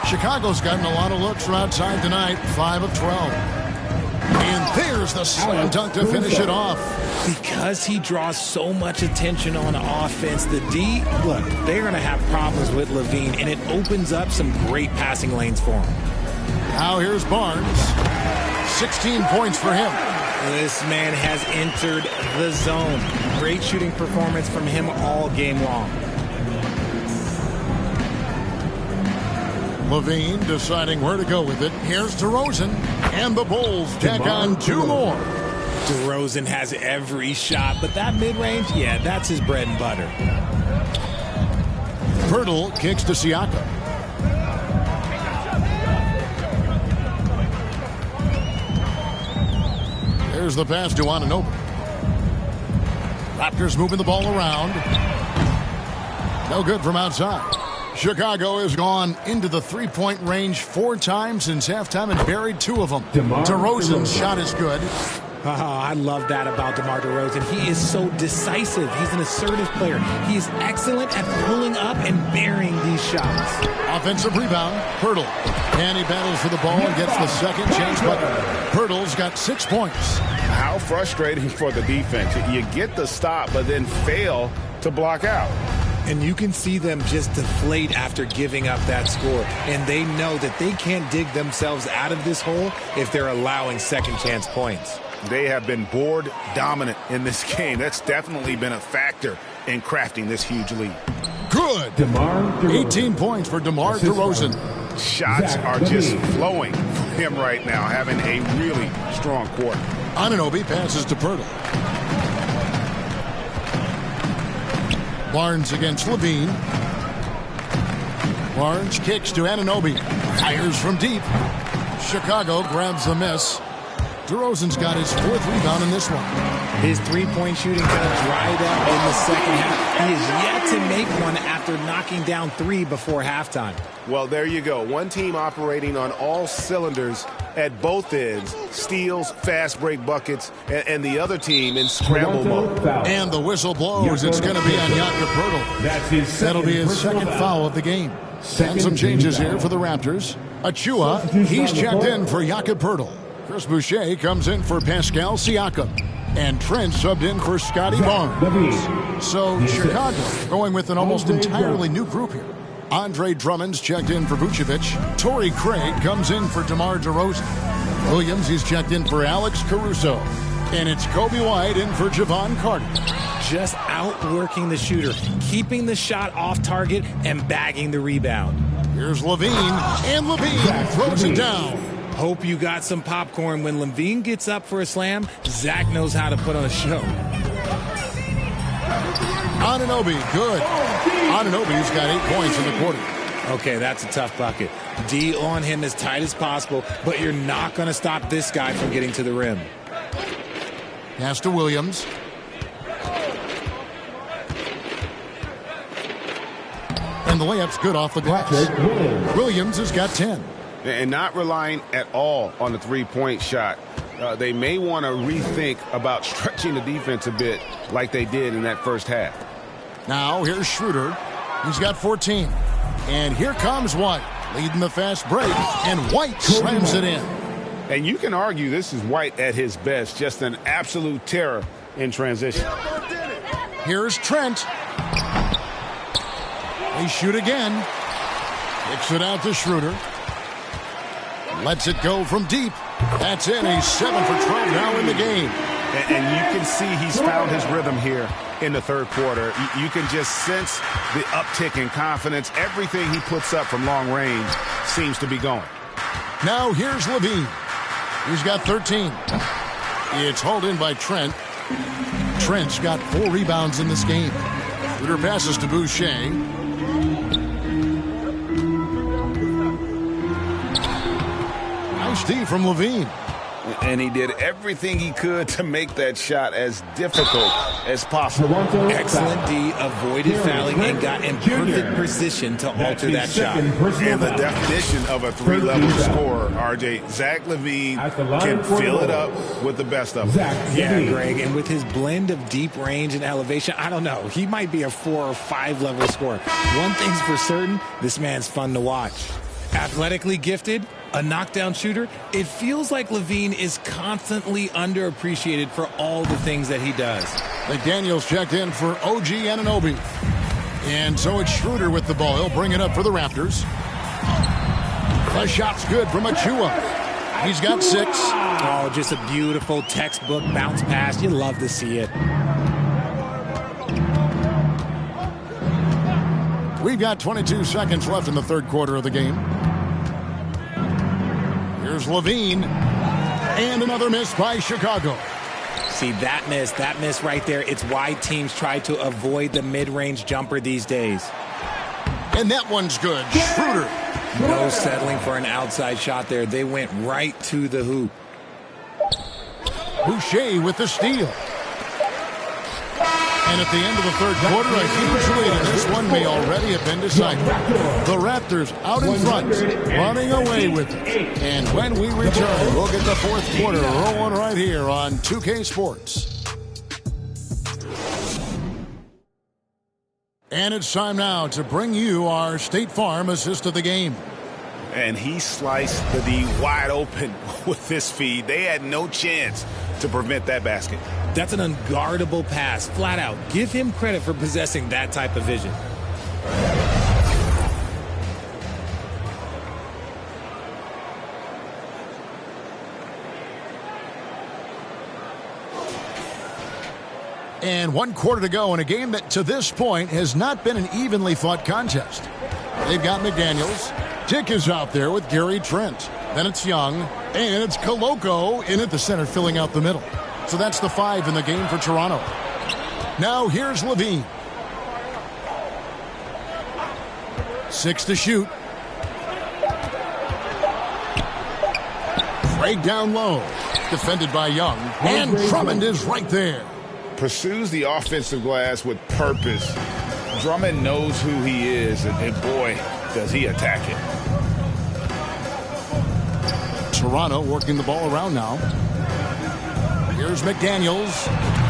[SPEAKER 4] Chicago's gotten a lot of looks from outside tonight. 5 of 12. And there's the slam dunk to finish it off.
[SPEAKER 5] Because he draws so much attention on offense, the D, look, they're going to have problems with LaVine, and it opens up some great passing lanes for him.
[SPEAKER 4] Now here's Barnes. 16 points for him.
[SPEAKER 5] This man has entered the zone. Great shooting performance from him all game long.
[SPEAKER 4] LaVine deciding where to go with it. Here's DeRozan. And the Bulls tack on 2 more.
[SPEAKER 5] DeRozan has every shot, but that mid-range, yeah, that's his bread and butter.
[SPEAKER 4] Pirtle kicks to Siakam. There's the pass to Anunoby. Raptors moving the ball around. No good from outside. Chicago has gone into the three-point range 4 times since halftime and buried 2 of them. DeRozan's shot is good.
[SPEAKER 5] Oh, I love that about DeMar DeRozan. He is so decisive. He's an assertive player. He is excellent at pulling up and burying these shots.
[SPEAKER 4] Offensive rebound, Pirtle. And he battles for the ball and gets the second chance bucket. Pirtle's got 6 points.
[SPEAKER 6] How frustrating for the defense. You get the stop, but then fail to block out.
[SPEAKER 5] And you can see them just deflate after giving up that score. And they know that they can't dig themselves out of this hole if they're allowing second chance points.
[SPEAKER 6] They have been board dominant in this game. That's definitely been a factor in crafting this huge lead.
[SPEAKER 4] Good. 18 points for DeMar DeRozan.
[SPEAKER 6] Shots are just flowing for him right now, having a really strong quarter.
[SPEAKER 4] Anunoby passes to Pirtle. Barnes against LaVine. Barnes kicks to Anunoby. Fires from deep. Chicago grabs the miss. DeRozan's got his 4th rebound in this one.
[SPEAKER 5] His three-point shooting kind of dried up in the second half. He is yet to make one after knocking down 3 before halftime.
[SPEAKER 6] Well, there you go. One team operating on all cylinders at both ends. Steals, fast break buckets, and the other team in scramble mode.
[SPEAKER 4] And the whistle blows. It's going to be on Jakob Poeltl. That'll be his second foul of the game. And some changes here for the Raptors. Achua, he's checked in for Jakob Poeltl. Chris Boucher comes in for Pascal Siakam. And Trent subbed in for Scotty Barnes. So Chicago going with an almost entirely new group here. Andre Drummond's checked in for Vucevic. Torrey Craig comes in for DeMar DeRozan. Williams, he's checked in for Alex Caruso. And it's Kobe White in for Javon Carter.
[SPEAKER 5] Just outworking the shooter, keeping the shot off target and bagging the rebound.
[SPEAKER 4] Here's LaVine, and LaVine throws it down.
[SPEAKER 5] Hope you got some popcorn. When LaVine gets up for a slam, Zach knows how to put on a show.
[SPEAKER 4] Anunoby, good. Anunoby's got 8 points in the quarter.
[SPEAKER 5] Okay, that's a tough bucket. D on him as tight as possible, but you're not going to stop this guy from getting to the rim.
[SPEAKER 4] Pass to Williams. And the layup's good off the glass. Williams has got 10.
[SPEAKER 6] And not relying at all on the three-point shot. They may want to rethink about stretching the defense a bit like they did in that first half.
[SPEAKER 4] Now here's Schroeder. He's got 14. And here comes White, leading the fast break, and White slams it in.
[SPEAKER 6] And you can argue this is White at his best, just an absolute terror in transition.
[SPEAKER 4] Here's Trent. They shoot again. Kicks it out to Schroeder. Lets it go from deep. That's in. He's 7 for 12 now in the game.
[SPEAKER 6] And you can see he's found his rhythm here in the third quarter. You can just sense the uptick in confidence. Everything he puts up from long range seems to be going.
[SPEAKER 4] Now here's LaVine. He's got 13. It's hauled in by Trent. Trent's got 4 rebounds in this game. Schroeder passes to Boucher. Nice D from Levine.
[SPEAKER 6] And he did everything he could to make that shot as difficult as possible.
[SPEAKER 5] Excellent D, avoided fouling, and got in perfect position to alter that shot.
[SPEAKER 6] And the definition of a 3-level scorer, RJ, Zach LaVine can fill it up with the best of them.
[SPEAKER 5] Yeah, Greg, and with his blend of deep range and elevation, I don't know. He might be a 4 or 5 level scorer. One thing's for certain, this man's fun to watch. Athletically gifted, a knockdown shooter, it feels like Levine is constantly underappreciated for all the things that he does.
[SPEAKER 4] McDaniels checked in for OG Anunoby. And so it's Schroeder with the ball. He'll bring it up for the Raptors. The shot's good from Achua. He's got 6.
[SPEAKER 5] Oh, just a beautiful textbook bounce pass. You love to see it.
[SPEAKER 4] We've got 22 seconds left in the third quarter of the game. Here's Levine. And another miss by Chicago.
[SPEAKER 5] See, that miss right there, it's why teams try to avoid the mid-range jumper these days.
[SPEAKER 4] And that one's good. Schroeder.
[SPEAKER 5] No settling for an outside shot there. They went right to the hoop.
[SPEAKER 4] Boucher with the steal. And at the end of the third quarter, a huge lead, and this one may already have been decided. The Raptors out in front, running away with it. And when we return, we'll get the fourth quarter rolling right here on 2K Sports. And it's time now to bring you our State Farm assist of the game.
[SPEAKER 6] And he sliced the D wide open with this feed. They had no chance to prevent that basket.
[SPEAKER 5] That's an unguardable pass, flat out. Give him credit for possessing that type of vision.
[SPEAKER 4] And 1 quarter to go in a game that to this point has not been an evenly fought contest. They've got McDaniels. Dick is out there with Gary Trent. Then it's Young. And it's Koloko in at the center filling out the middle. So that's the 5 in the game for Toronto. Now here's Levine. 6 to shoot. Craig down low. Defended by Young. And Drummond is right there.
[SPEAKER 6] Pursues the offensive glass with purpose. Drummond knows who he is, and boy, does he attack it.
[SPEAKER 4] Toronto working the ball around now. Here's McDaniels.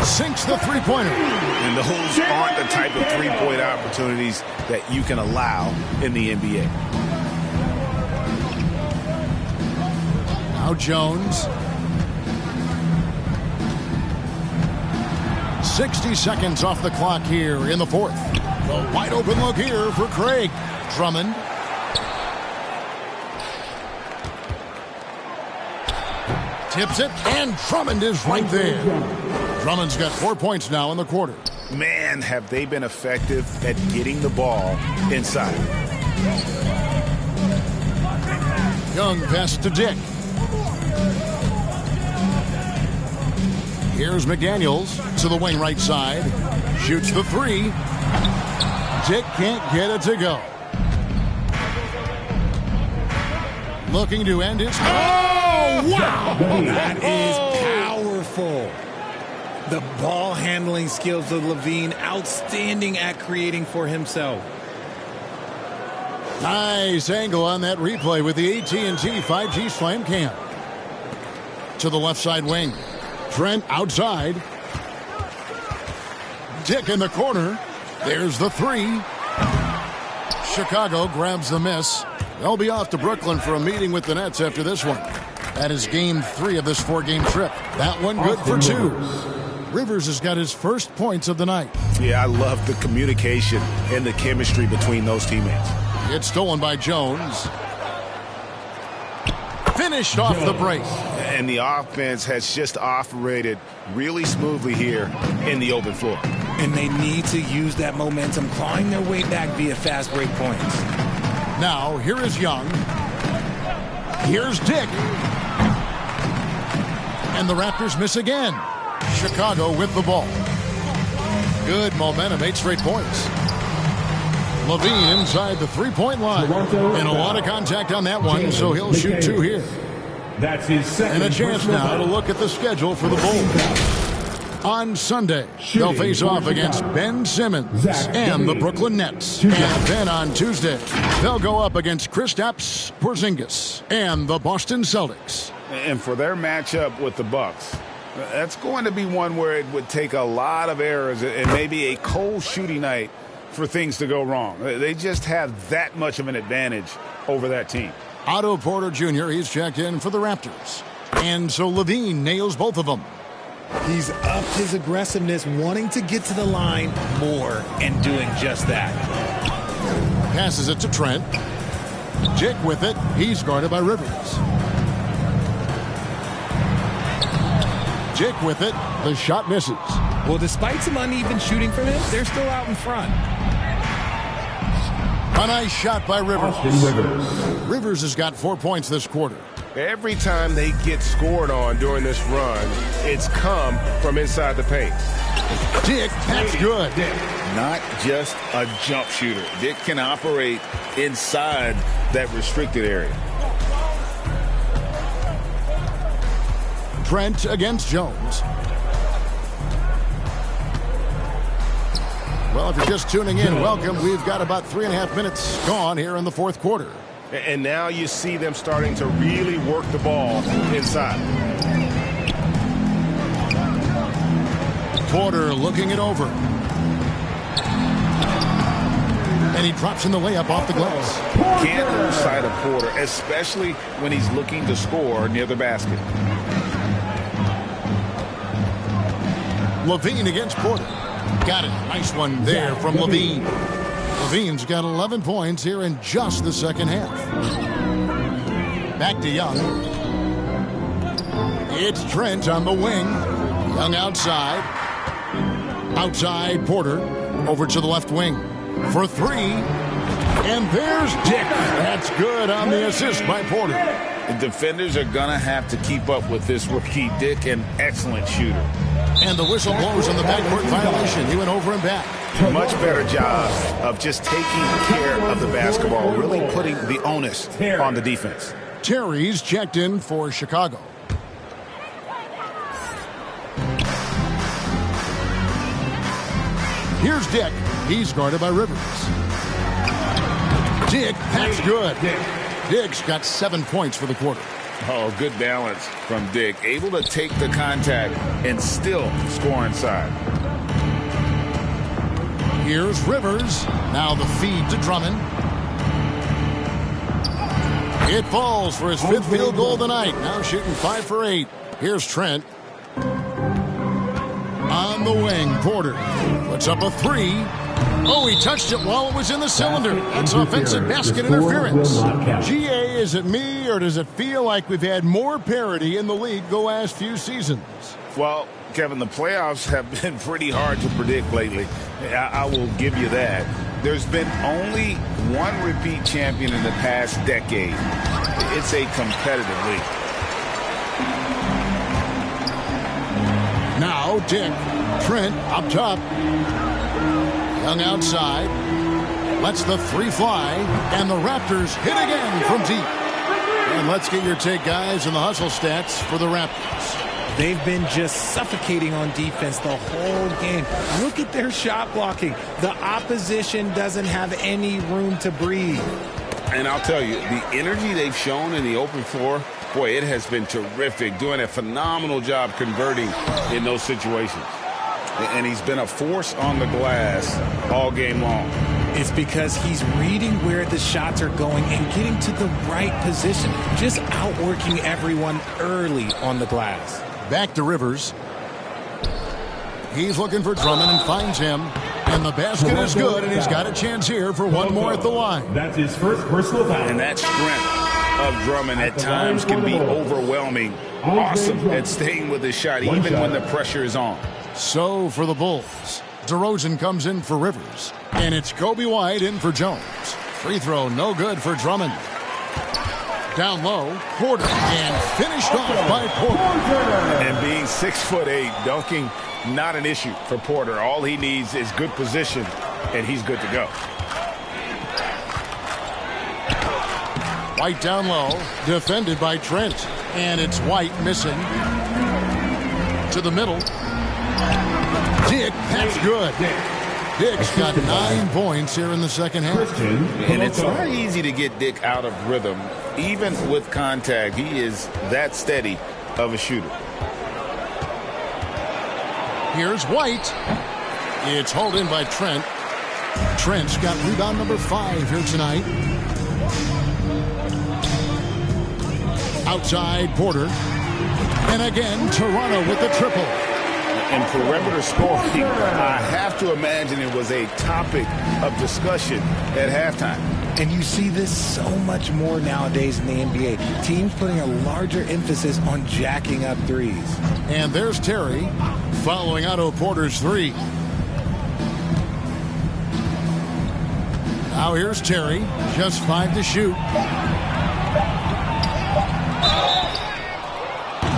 [SPEAKER 4] Sinks the three-pointer.
[SPEAKER 6] And those aren't the type of three-point opportunities that you can allow in the NBA.
[SPEAKER 4] Now Jones. 60 seconds off the clock here in the fourth. A wide open look here for Craig. Drummond. Tips it, and Drummond is right there. Drummond's got 4 points now in the quarter.
[SPEAKER 6] Man, have they been effective at getting the ball inside.
[SPEAKER 4] Young pass to Dick. Here's McDaniels to the wing right side. Shoots the 3. Dick can't get it to go. Looking to end his... Oh, wow!
[SPEAKER 5] That is powerful. The ball handling skills of Levine, outstanding at creating for himself.
[SPEAKER 4] Nice angle on that replay with the AT&T 5G Slam Cam. To the left side wing. Trent outside. Dick in the corner. There's the 3. Chicago grabs the miss. They'll be off to Brooklyn for a meeting with the Nets after this one. That is game 3 of this 4-game trip. That one good for 2. Rivers has got his first points of the night.
[SPEAKER 6] Yeah, I love the communication and the chemistry between those teammates.
[SPEAKER 4] It's stolen by Jones. Finished off the break.
[SPEAKER 6] And the offense has just operated really smoothly here in the open floor.
[SPEAKER 5] And they need to use that momentum, clawing their way back via fast break points.
[SPEAKER 4] Now, here is Young. Here's Dick. And the Raptors miss again. Chicago with the ball. Good momentum, 8 straight points. LaVine inside the three-point line. And a lot of contact on that one, so he'll shoot 2 here.
[SPEAKER 7] That's his second.
[SPEAKER 4] And a chance now to look at the schedule for the Bulls. On Sunday, they'll face off against Ben Simmons and the Brooklyn Nets. And then on Tuesday, they'll go up against Kristaps Porzingis and the Boston Celtics.
[SPEAKER 6] And for their matchup with the Bucks, that's going to be one where it would take a lot of errors and maybe a cold shooting night for things to go wrong. They just have that much of an advantage over that team.
[SPEAKER 4] Otto Porter Jr., he's checked in for the Raptors. And so LaVine nails both of them.
[SPEAKER 5] He's upped his aggressiveness, wanting to get to the line more and doing just that.
[SPEAKER 4] Passes it to Trent. Dick with it. He's guarded by Rivers. Dick with it. The shot misses.
[SPEAKER 5] Well, despite some uneven shooting from him, they're still out in front.
[SPEAKER 4] A nice shot by Rivers. Rivers has got 4 points this quarter.
[SPEAKER 14] Every time they get scored on during this run, it's come from inside the paint.
[SPEAKER 4] Dick, that's good.
[SPEAKER 6] Not just a jump shooter. Dick can operate inside that restricted area.
[SPEAKER 4] Trent against Jones. Well, if you're just tuning in, welcome. We've got about 3.5 minutes gone here in the fourth quarter.
[SPEAKER 14] And now you see them starting to really work the ball inside.
[SPEAKER 4] Porter looking it over. And he drops in the layup off the glass.
[SPEAKER 6] Can't lose sight of Porter, especially when he's looking to score near the basket.
[SPEAKER 4] LaVine against Porter. Got it. Nice one there from LaVine. LaVine's got 11 points here in just the second half. Back to Young. It's Trent on the wing. Young outside. Outside Porter. Over to the left wing. For 3. And there's Dick. That's good on the assist by Porter.
[SPEAKER 6] The defenders are going to have to keep up with this rookie. Dick, an excellent shooter.
[SPEAKER 4] And the whistle blows on the backcourt violation. He went over and back.
[SPEAKER 6] Much better job of just taking care of the basketball, really putting the onus on the defense.
[SPEAKER 4] Terry's checked in for Chicago. Here's Dick. He's guarded by Rivers. Dick, that's good. Dick's got 7 points for the quarter.
[SPEAKER 6] Oh, good balance from Dick. Able to take the contact and still score inside.
[SPEAKER 4] Here's Rivers. Now the feed to Drummond. It falls for his 5th field goal of the night. Now shooting 5 for 8. Here's Trent. On the wing, Porter puts up a 3. Oh, he touched it while it was in the cylinder. That's offensive basket interference. GA, is it me, or does it feel like we've had more parity in the league the last few seasons?
[SPEAKER 6] Well, Kevin, the playoffs have been pretty hard to predict lately. I will give you that. There's been only one repeat champion in the past decade. It's a competitive league.
[SPEAKER 4] Now Dick. Trent up top. Young outside. Lets the 3 fly. And the Raptors hit again from deep. And let's get your take, guys, on the hustle stats for the Raptors.
[SPEAKER 5] They've been just suffocating on defense the whole game. Look at their shot blocking. The opposition doesn't have any room to breathe.
[SPEAKER 6] And I'll tell you, the energy they've shown in the open floor, boy, it has been terrific. Doing a phenomenal job converting in those situations. And he's been a force on the glass all game long.
[SPEAKER 5] It's because he's reading where the shots are going and getting to the right position. Just outworking everyone early on the glass.
[SPEAKER 4] Back to Rivers. He's looking for Drummond and finds him. And the basket is good, and he's got a chance here for one more at the line.
[SPEAKER 7] That's his first personal foul.
[SPEAKER 6] And that strength of Drummond at times can be overwhelming. Awesome at staying with his shot, even when the pressure is on.
[SPEAKER 4] So for the Bulls, DeRozan comes in for Rivers. And it's Kobe White in for Jones. Free throw no good for Drummond. down low. Porter, and finished off by Porter.
[SPEAKER 6] And being 6'8", dunking, not an issue for Porter. All he needs is good position, and he's good to go.
[SPEAKER 4] White down low, defended by Trent. And it's White missing. To the middle. Dick, that's good. Dick's got 9 points here in the second half.
[SPEAKER 6] And it's not easy to get Dick out of rhythm. Even with contact, he is that steady of a shooter.
[SPEAKER 4] Here's White. It's hauled in by Trent. Trent's got rebound number 5 here tonight. Outside Porter. And again, Toronto with the triple.
[SPEAKER 6] And perimeter scoring, I have to imagine it was a topic of discussion at halftime.
[SPEAKER 5] And you see this so much more nowadays in the NBA. Teams putting a larger emphasis on jacking up threes.
[SPEAKER 4] And there's Terry following Otto Porter's 3. Now here's Terry, just 5 to shoot.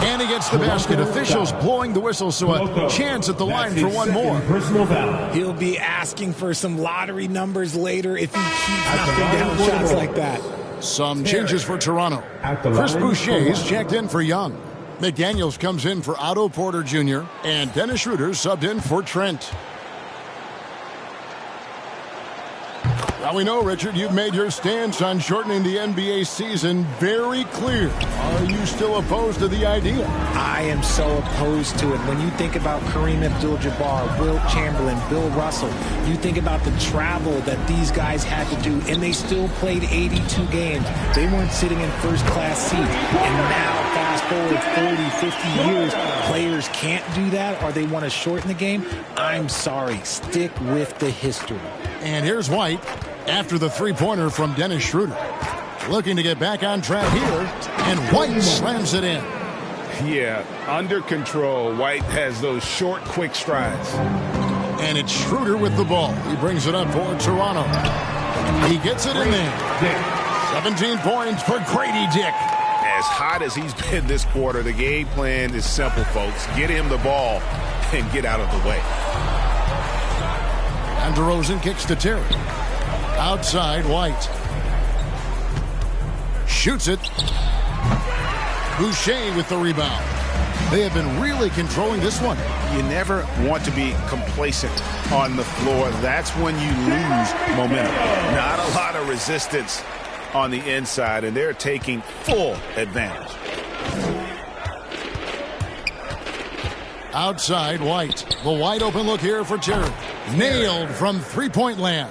[SPEAKER 4] And he gets the basket. Officials blowing the whistle, so a chance at the line for one more.
[SPEAKER 5] He'll be asking for some lottery numbers later if he keeps knocking down shots like that.
[SPEAKER 4] Some changes for Toronto. Chris Boucher's checked in for Young. McDaniels comes in for Otto Porter Jr. And Dennis Schroeder subbed in for Trent. Now we know, Richard, you've made your stance on shortening the NBA season very clear. Are you still opposed to the idea?
[SPEAKER 5] I am so opposed to it. When you think about Kareem Abdul-Jabbar, Wilt Chamberlain, Bill Russell, you think about the travel that these guys had to do, and they still played 82 games. They weren't sitting in first-class seats. And now, fast forward 40, 50 years, players can't do that, or they want to shorten the game. I'm sorry. Stick with the history.
[SPEAKER 4] And here's White after the three-pointer from Dennis Schroeder. Looking to get back on track here, and White slams it in.
[SPEAKER 6] Yeah, under control. White has those short, quick strides.
[SPEAKER 4] And it's Schroeder with the ball. He brings it up for Toronto. He gets it in there. 17 points for Grady Dick.
[SPEAKER 6] As hot as he's been this quarter, the game plan is simple, folks. Get him the ball and get out of the way.
[SPEAKER 4] And DeRozan kicks to Terry. Outside, White. Shoots it. Boucher with the rebound. They have been really controlling this one.
[SPEAKER 6] You never want to be complacent on the floor. That's when you lose momentum. Not a lot of resistance on the inside, and they're taking full advantage.
[SPEAKER 4] Outside, White. The wide open look here for Terry. Nailed from three-point land.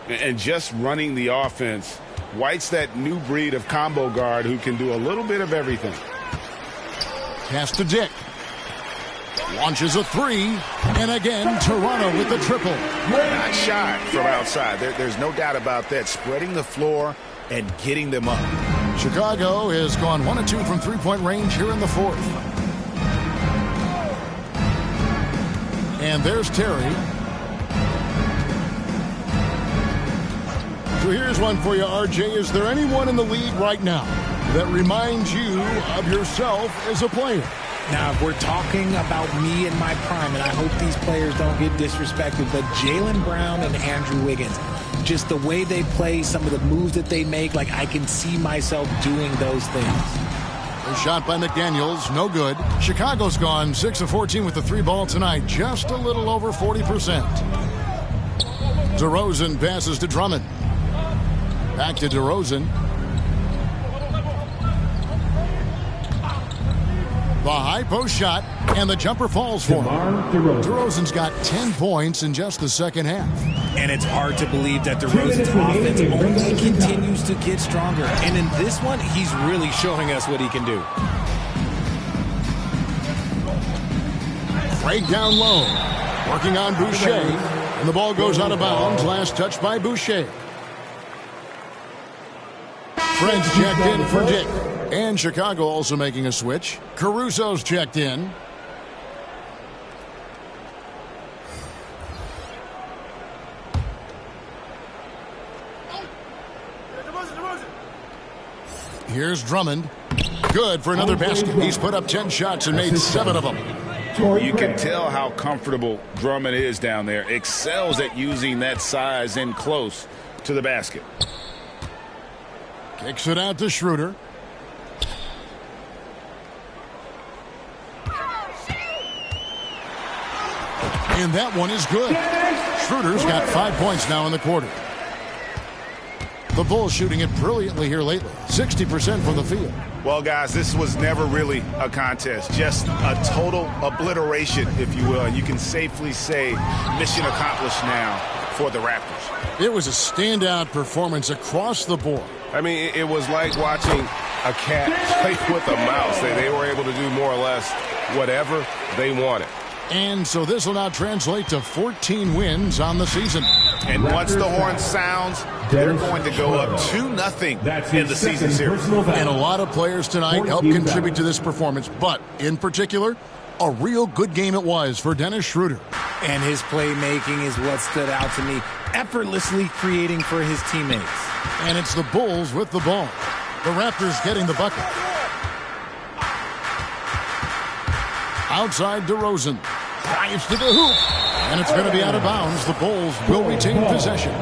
[SPEAKER 6] And just running the offense, White's that new breed of combo guard who can do a little bit of everything.
[SPEAKER 4] Pass to Dick. Launches a 3. And again, Toronto with the triple.
[SPEAKER 6] Not shy from outside. There's no doubt about that. Spreading the floor and getting them up.
[SPEAKER 4] Chicago has gone 1 of 2 from three-point range here in the fourth. And there's Terry. So here's one for you, RJ. Is there anyone in the league right now that reminds you of yourself as a player?
[SPEAKER 5] Now, if we're talking about me in my prime, and I hope these players don't get disrespected, but Jaylen Brown and Andrew Wiggins, just the way they play, some of the moves that they make, like I can see myself doing those things.
[SPEAKER 4] A shot by McDaniels, no good. Chicago's gone 6 of 14 with the 3-ball tonight, just a little over 40%. DeRozan passes to Drummond. Back to DeRozan. The high post shot, and the jumper falls for him. DeRozan's got 10 points in just the second half.
[SPEAKER 5] And it's hard to believe that DeRozan's offense only continues to get stronger. And in this one, he's really showing us what he can do.
[SPEAKER 4] Craig down low, working on Boucher. And the ball goes out of bounds. Last touch by Boucher. French checked in for Dick. And Chicago also making a switch. Caruso's checked in. Here's Drummond. Good for another basket. He's put up 10 shots and made 7 of them.
[SPEAKER 6] You can tell how comfortable Drummond is down there. Excels at using that size in close to the basket.
[SPEAKER 4] Kicks it out to Schroeder. And that one is good. Schroeder's got 5 points now in the quarter. The Bulls shooting it brilliantly here lately. 60% from the field.
[SPEAKER 6] Well, guys, this was never really a contest. Just a total obliteration, if you will. And you can safely say mission accomplished now for the Raptors.
[SPEAKER 4] It was a standout performance across the board.
[SPEAKER 14] I mean, it was like watching a cat play with a mouse. They were able to do more or less whatever they wanted.
[SPEAKER 4] And so this will now translate to 14 wins on the season.
[SPEAKER 6] And once the horn sounds, they're going to go up 2-0 in the season series.
[SPEAKER 4] And a lot of players tonight helped contribute to this performance, but in particular, a real good game it was for Dennis Schroeder.
[SPEAKER 5] And his playmaking is what stood out to me, effortlessly creating for his teammates.
[SPEAKER 4] And it's the Bulls with the ball. The Raptors getting the bucket. Outside DeRozan. Drives to the hoop. And it's going to be out of bounds. The Bulls will retain possession.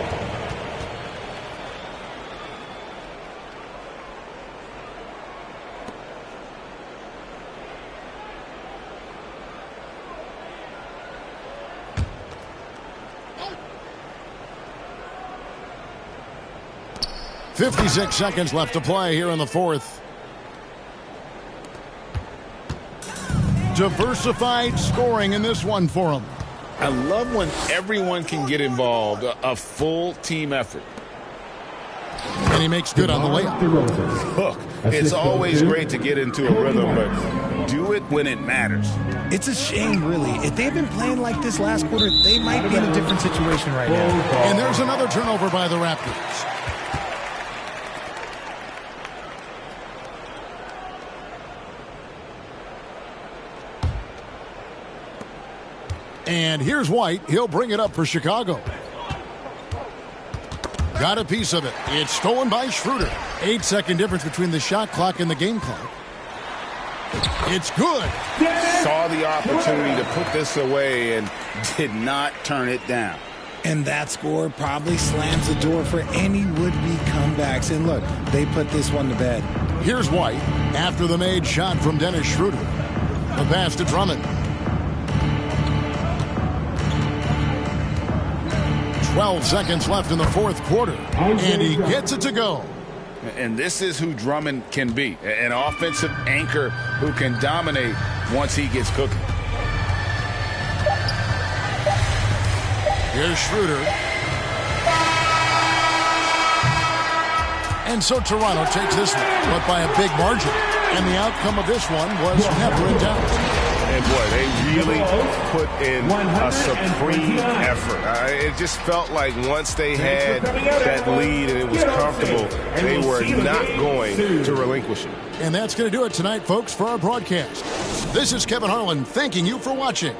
[SPEAKER 4] .56 seconds left to play here in the fourth. Diversified scoring in this one for him.
[SPEAKER 6] I love when everyone can get involved, a full team effort.
[SPEAKER 4] And he makes good on the layup.
[SPEAKER 6] Look, it's always great to get into a rhythm, but do it when it matters.
[SPEAKER 5] It's a shame, really. If they had been playing like this last quarter, they might be in a different situation right now.
[SPEAKER 4] And there's another turnover by the Raptors. And here's White. He'll bring it up for Chicago. Got a piece of it. It's stolen by Schroeder. 8-second difference between the shot clock and the game clock. It's good.
[SPEAKER 6] Saw the opportunity to put this away and did not turn it down.
[SPEAKER 5] And that score probably slams the door for any would-be comebacks. And look, they put this one to bed.
[SPEAKER 4] Here's White after the made shot from Dennis Schroeder. The pass to Drummond. 12 seconds left in the fourth quarter, and he gets it to go.
[SPEAKER 6] And this is who Drummond can be, an offensive anchor who can dominate once he gets cooking.
[SPEAKER 4] Here's Schroeder. And so Toronto takes this one, but by a big margin. And the outcome of this one was never in doubt.
[SPEAKER 6] And boy, they really put in a supreme effort. It just felt like once they had that lead and it was comfortable, they were not going to relinquish it.
[SPEAKER 4] And that's going to do it tonight, folks, for our broadcast. This is Kevin Harlan thanking you for watching.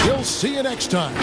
[SPEAKER 4] We'll see you next time.